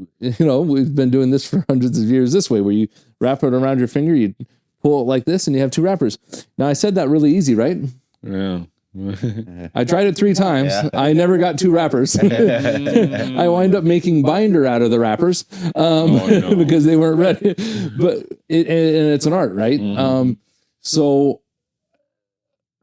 been doing this for hundreds of years this way, where you wrap it around your finger, you pull it like this, and you have two wrappers. Now, I said that really easy, right? Yeah. I tried it 3 times. Yeah. I never got 2 wrappers. I wind up making binder out of the wrappers because they weren't ready. But it's an art, right? So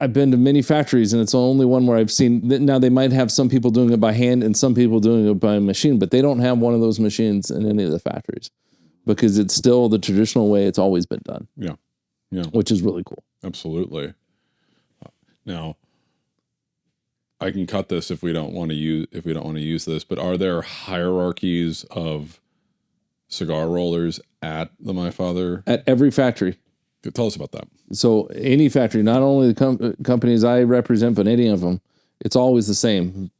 I've been to many factories, and it's the only one where I've seen that. Now, they might have some people doing it by hand and some people doing it by machine, but they don't have one of those machines in any of the factories, because it's still the traditional way it's always been done. Yeah. Yeah. Which is really cool. Absolutely. Now, I can cut this if we don't want to use this, but are there hierarchies of cigar rollers at the My Father? At every factory. Tell us about that. So any factory, not only the companies I represent, but any of them, it's always the same.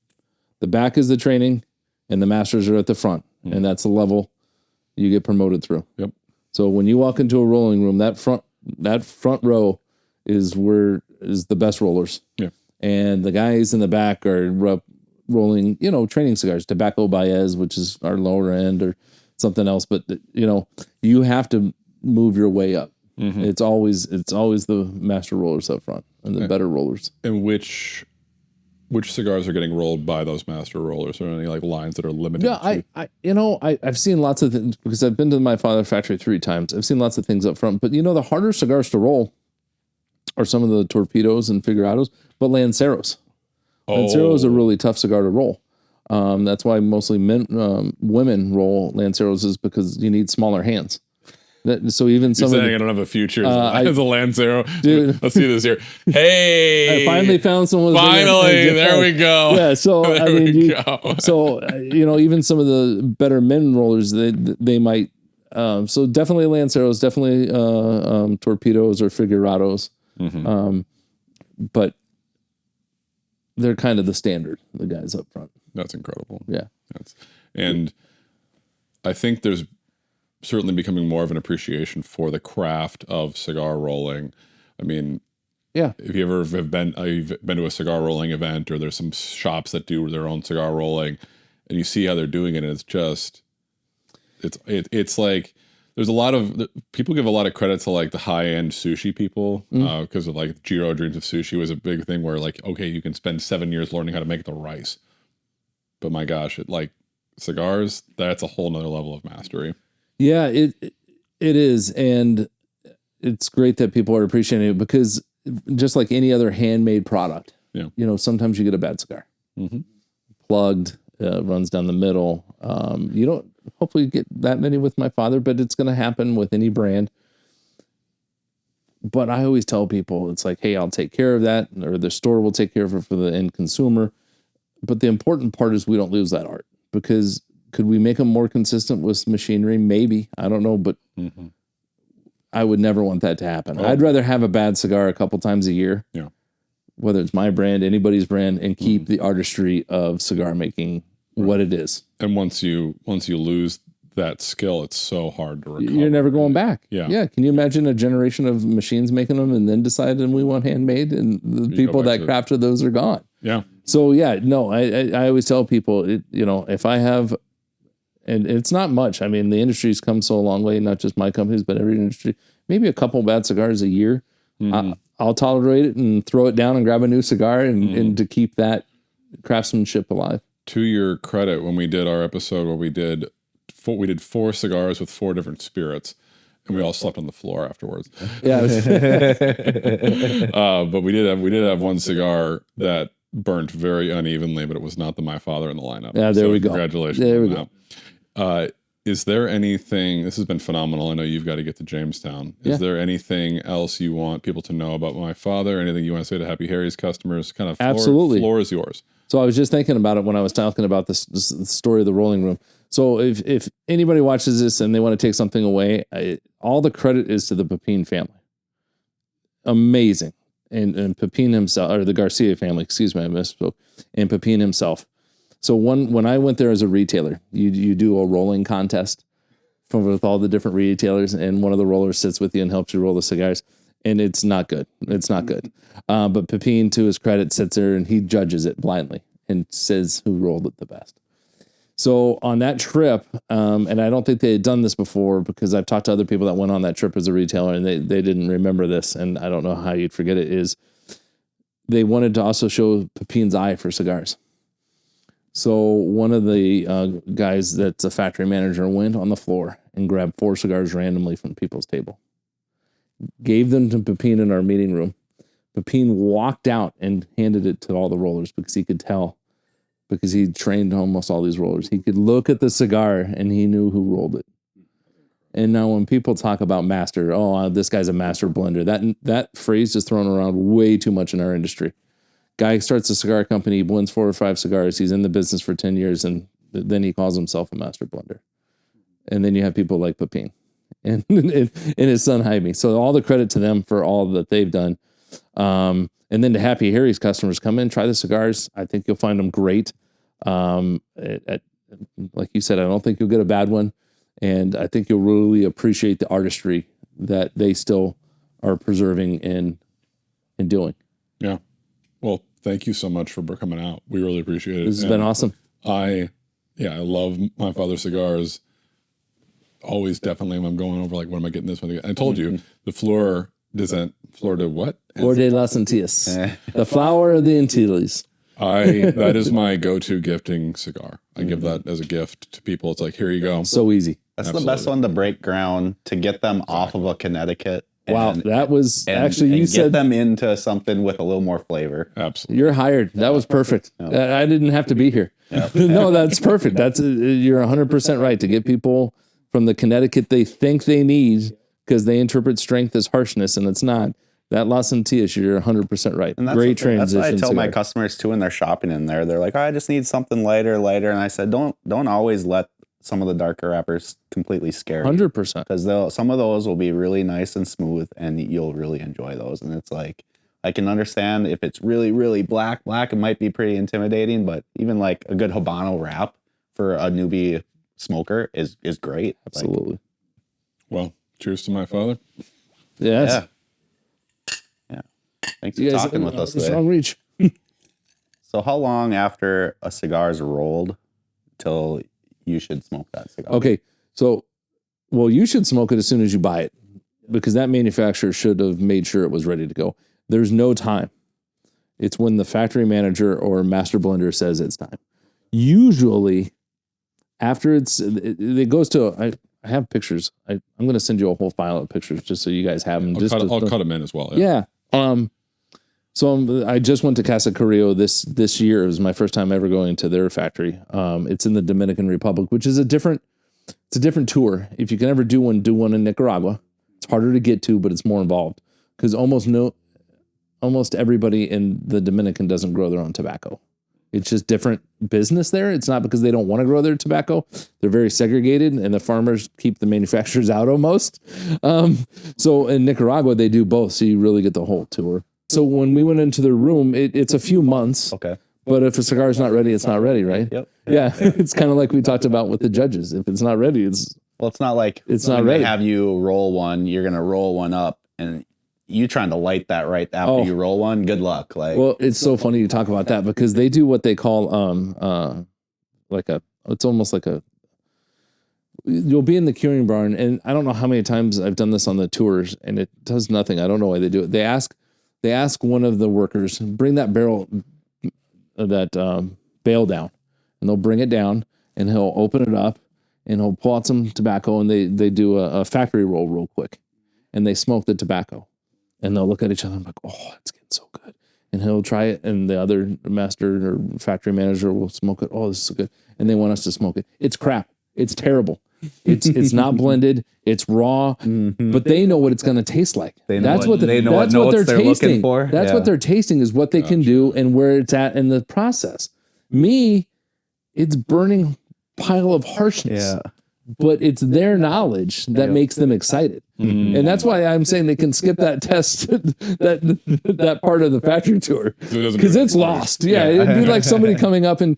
The back is the training, and the masters are at the front, and that's the level you get promoted through. Yep. So when you walk into a rolling room, that front row is the best rollers. Yeah. And the guys in the back are rolling, training cigars, Tobacco Baez, which is our lower end, or something else. But you have to move your way up. Mm-hmm. It's always the master rollers up front and the better rollers. And which cigars are getting rolled by those master rollers? Are there any like lines that are limited? Yeah, I've seen lots of things, because I've been to the My Father factory 3 times. I've seen lots of things up front, but the harder cigars to roll are some of the Torpedos and Figurados, but Lanceros. Lanceros are a really tough cigar to roll. That's why mostly women roll Lanceros, is because you need smaller hands. So even some I don't have a future as a Lancero. Dude, let's see this here. Hey, I finally found someone. Finally, there we go. Yeah, so even some of the better men rollers, they might. So definitely Lanceros, definitely Torpedos or Figurados, but they're kind of the standard. The guys up front. That's incredible. Yeah, and I think there's certainly becoming more of an appreciation for the craft of cigar rolling. I mean, yeah. If you ever have been to a cigar rolling event, or there's some shops that do their own cigar rolling, and you see how they're doing it, and it's just, it's like, there's a lot of people give a lot of credit to like the high end sushi people, because of like Jiro Dreams of Sushi was a big thing where like, okay, you can spend 7 years learning how to make the rice, but my gosh, cigars, that's a whole nother level of mastery. Yeah, it is, and it's great that people are appreciating it, because just like any other handmade product, sometimes you get a bad cigar, plugged, runs down the middle. You don't hopefully get that many with My Father, but it's going to happen with any brand. But I always tell people, it's like, hey, I'll take care of that, or the store will take care of it for the end consumer. But the important part is we don't lose that art, because Could we make them more consistent with machinery? Maybe. I don't know, but I would never want that to happen. I'd rather have a bad cigar a couple times a year, whether it's my brand, anybody's brand, and keep the artistry of cigar making what it is. And once you lose that skill, it's so hard to recover. You're never going back. Yeah. Can you imagine a generation of machines making them and then deciding we want handmade, and the people that crafted those are gone? Yeah. So I always tell people, if I have, and it's not much. I mean, the industry's come so a long way, not just my companies, but every industry, maybe a couple bad cigars a year. I'll tolerate it and throw it down and grab a new cigar and to keep that craftsmanship alive. To your credit, when we did our episode where we did 4 cigars with 4 different spirits, and we all slept on the floor afterwards. Yeah. But we did have one cigar that burnt very unevenly, but it was not the My Father in the lineup. Yeah, there we go. Congratulations. There we go. Is there anything, this has been phenomenal. I know you've got to get to Jamestown. Is there anything else you want people to know about My Father? Anything you want to say to Happy Harry's customers? Kind of Absolutely. Floor is yours. So I was just thinking about it when I was talking about this story of the rolling room. So if anybody watches this and they want to take something away, all the credit is to the Pepin family. Amazing. And Pepin himself, or the Garcia family, excuse me, I misspoke, and Pepin himself. So when I went there as a retailer, you do a rolling contest with all the different retailers, and one of the rollers sits with you and helps you roll the cigars, and it's not good. It's not good. But Pepin, to his credit, sits there and he judges it blindly and says who rolled it the best. So on that trip, and I don't think they had done this before because I've talked to other people that went on that trip as a retailer and they didn't remember this, and I don't know how you'd forget it, is they wanted to also show Pepin's eye for cigars. So one of the guys that's a factory manager went on the floor and grabbed 4 cigars randomly from people's table, gave them to Pepin in our meeting room. Pepin walked out and handed it to all the rollers because he could tell, because he trained almost all these rollers. He could look at the cigar and he knew who rolled it. And now when people talk about master, this guy's a master blender, that phrase is thrown around way too much in our industry. Guy starts a cigar company, blends 4 or 5 cigars. He's in the business for 10 years, and then he calls himself a master blender. And then you have people like Pepin and his son Jaime. So all the credit to them for all that they've done. And then to Happy Harry's customers, come in, try the cigars. I think you'll find them great. Like you said, I don't think you'll get a bad one. And I think you'll really appreciate the artistry that they still are preserving and doing. Yeah. Well, thank you so much for coming out. We really appreciate it. This has been awesome. I love My Father Cigars. Always, definitely, when I'm going over, like, what am I getting this one? I told you, the Flor de what? Flor de las Antillas. The flower of the Antillas. That is my go-to gifting cigar. I give that as a gift to people. It's like, here you go. So easy. That's Absolutely. the best one to break ground, to get them off of a Connecticut. Wow, that was actually, you get said them into something with a little more flavor. Absolutely. you're hired. That was perfect. I didn't have to be here. No, that's perfect. You're 100% right, to get people from the Connecticut they think they need because they interpret strength as harshness, and it's not. That Las Antillas, you're 100% right. And Great transition. That's what I tell my cigar. customers too when they're shopping in there. They're like, I just need something lighter. And I said, don't always let some of the darker wrappers completely scare you. 100%. Because some of those will be really nice and smooth, and you'll really enjoy those. And it's like, I can understand if it's really, really black, it might be pretty intimidating, but even like a good Habano wrap for a newbie smoker is great. Absolutely. Well, cheers to My Father. Yes. Yeah. Thanks for talking with us today. Long reach. So how long after a cigar is rolled till you should smoke that cigar? Okay. So, you should smoke it as soon as you buy it, because that manufacturer should have made sure it was ready to go. There's no time. It's when the factory manager or master blender says it's time. Usually, after it goes to, I have pictures. I'm going to send you a whole file of pictures just so you guys have them. I'll cut them in as well. Yeah. So I just went to Casa Carrillo this year. It was my first time ever going to their factory. It's in the Dominican Republic, which is a different tour. If you can ever do one in Nicaragua. It's harder to get to, but it's more involved because almost everybody in the Dominican doesn't grow their own tobacco. It's just different business there. It's not because they don't want to grow their tobacco. They're very segregated, and the farmers keep the manufacturers out almost. So in Nicaragua, they do both. So you really get the whole tour. So when we went into the room, it's a few months. Okay. But if a cigar is not ready, it's not ready, right? Yep. Yeah. It's kind of like we talked about with the judges. If it's not ready, it's not like it's not when ready. they have you roll one, you're going to roll one up, and you trying to light that right after you roll one. Good luck. Like, well, it's so funny you talk about that because they do what they call it's almost like you'll be in the curing barn, and I don't know how many times I've done this on the tours, and it does nothing. I don't know why they do it. They ask one of the workers, bring that bale down, and they'll bring it down, and he'll open it up, and he'll pull out some tobacco, and they do a factory roll real quick, and they smoke the tobacco. And they'll look at each other and be like, oh, it's getting so good. And he'll try it, and the other master or factory manager will smoke it. Oh, this is so good. And they want us to smoke it. It's crap. It's terrible. It's not blended. It's raw. Mm-hmm. But they know what it's going to taste like. That's what they're tasting. That's what they're tasting is what they can do and where it's at in the process. Me, it's burning pile of harshness. Yeah. But it's their knowledge that makes them excited. Mm-hmm. And that's why I'm saying they can skip that test, that part of the factory tour. Because it's lost. Yeah, it'd be like somebody coming up and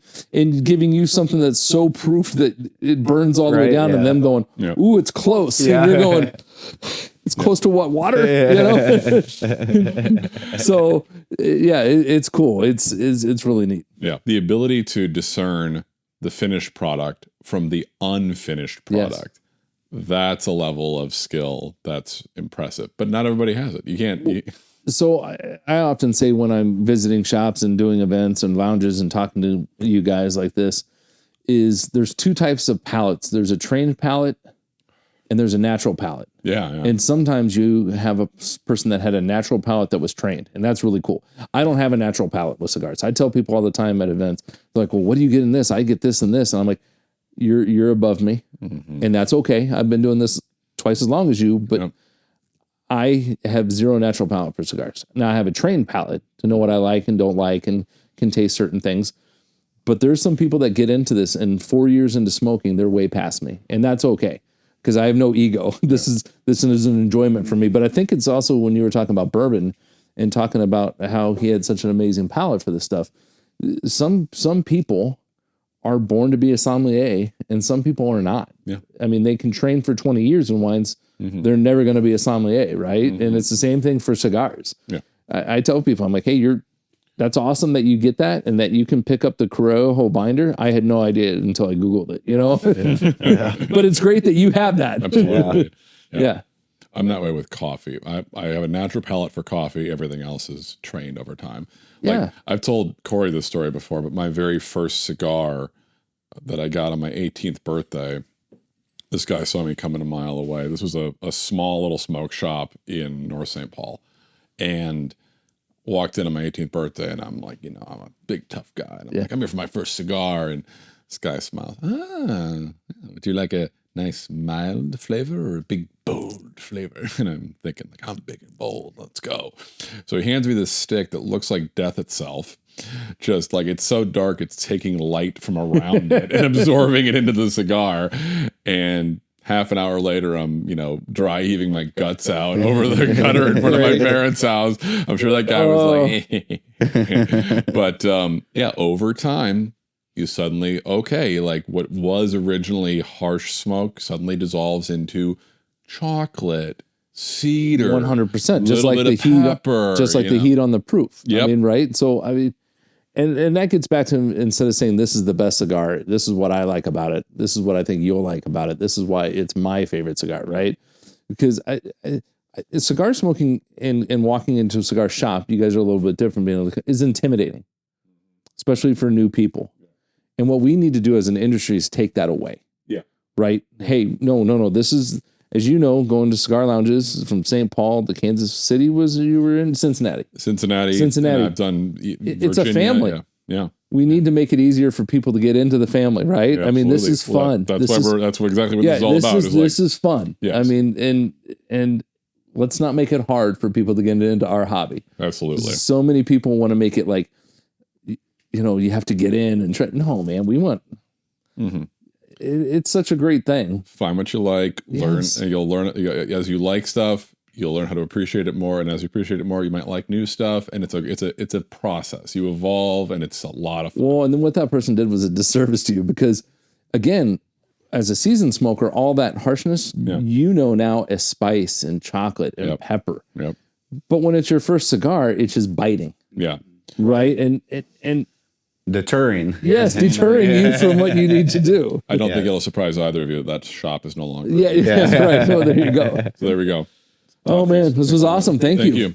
giving you something that's so proof that it burns all the way down and them going, ooh, it's close. Yeah. And you're going, it's close to what, water? You know? So, it's cool. It's really neat. Yeah, the ability to discern the finished product from the unfinished product. Yes. That's a level of skill that's impressive, but not everybody has it. You can't. So I often say when I'm visiting shops and doing events and lounges and talking to you guys like this is there's two types of palates. There's a trained palate and there's a natural palate. Yeah. And sometimes you have a person that had a natural palate that was trained, and that's really cool. I don't have a natural palate with cigars. I tell people all the time at events, they're like, well, what do you get in this? I get this and this. And I'm like, you're above me, and that's okay. I've been doing this twice as long as you, but I have zero natural palate for cigars. Now I have a trained palate to know what I like and don't like and can taste certain things. But there's some people that get into this, and 4 years into smoking, they're way past me, and that's okay because I have no ego. This is an enjoyment for me. But I think it's also when you were talking about bourbon and talking about how he had such an amazing palate for this stuff. Some people are born to be a sommelier, and some people are not. Yeah. I mean, they can train for 20 years in wines. Mm-hmm. They're never going to be a sommelier, right? Mm-hmm. And it's the same thing for cigars. Yeah. I tell people, I'm like, hey, that's awesome that you get that and that you can pick up the Corojo binder. I had no idea until I Googled it, you know? Yeah. But it's great that you have that. Absolutely. Yeah. I'm that way with coffee. I have a natural palate for coffee. Everything else is trained over time. Like, I've told Corey this story before, but my very first cigar that I got on my 18th birthday, this guy saw me coming a mile away. This was a small little smoke shop in North St. Paul, and walked in on my 18th birthday, and I'm like, I'm a big tough guy. And I'm like, I'm here for my first cigar, and this guy smiles. Would you like a nice mild flavor or a big bold flavor? And I'm thinking, like, I'm big and bold. Let's go. So he hands me this stick that looks like death itself. Just like it's so dark, it's taking light from around it and absorbing it into the cigar. And half an hour later, I'm, dry heaving my guts out over the gutter in front of my parents' house. I'm sure that guy was like, but over time, you suddenly, like what was originally harsh smoke suddenly dissolves into chocolate, cedar, 100%, just like the heat, pepper, just like the heat on the proof. Yep. I mean, right? So, I mean, and that gets back to him, instead of saying this is the best cigar, this is what I like about it, this is what I think you'll like about it, this is why it's my favorite cigar, right? Because cigar smoking and walking into a cigar shop, you guys are a little bit different, is intimidating, especially for new people. And what we need to do as an industry is take that away. Yeah. Right? Hey, no. This is, as you know, going to cigar lounges from St. Paul to Kansas City you were in Cincinnati. Cincinnati. I've done Virginia. It's a family. Yeah. We need to make it easier for people to get into the family, right? Yeah, I mean, this is fun. That's exactly what this is all about. This is fun. Yes. I mean, and let's not make it hard for people to get into our hobby. Absolutely. So many people want to make it like, you have to get in and try. No, man, we want. It's such a great thing. Find what you like, learn, Yes. and you'll learn it as you like stuff. You'll learn how to appreciate it more, and as you appreciate it more, you might like new stuff. And it's a process. You evolve, and it's a lot of fun. Well, and then what that person did was a disservice to you because, again, as a seasoned smoker, all that harshness, now as spice and chocolate and pepper. Yep. But when it's your first cigar, it's just biting, Yeah. right? And Deterring. yes, deterring you from what you need to do. I don't think it'll surprise either of you that shop is no longer. Yeah, right. Well, there you go. So there we go. Oh man, this was awesome. Thank you.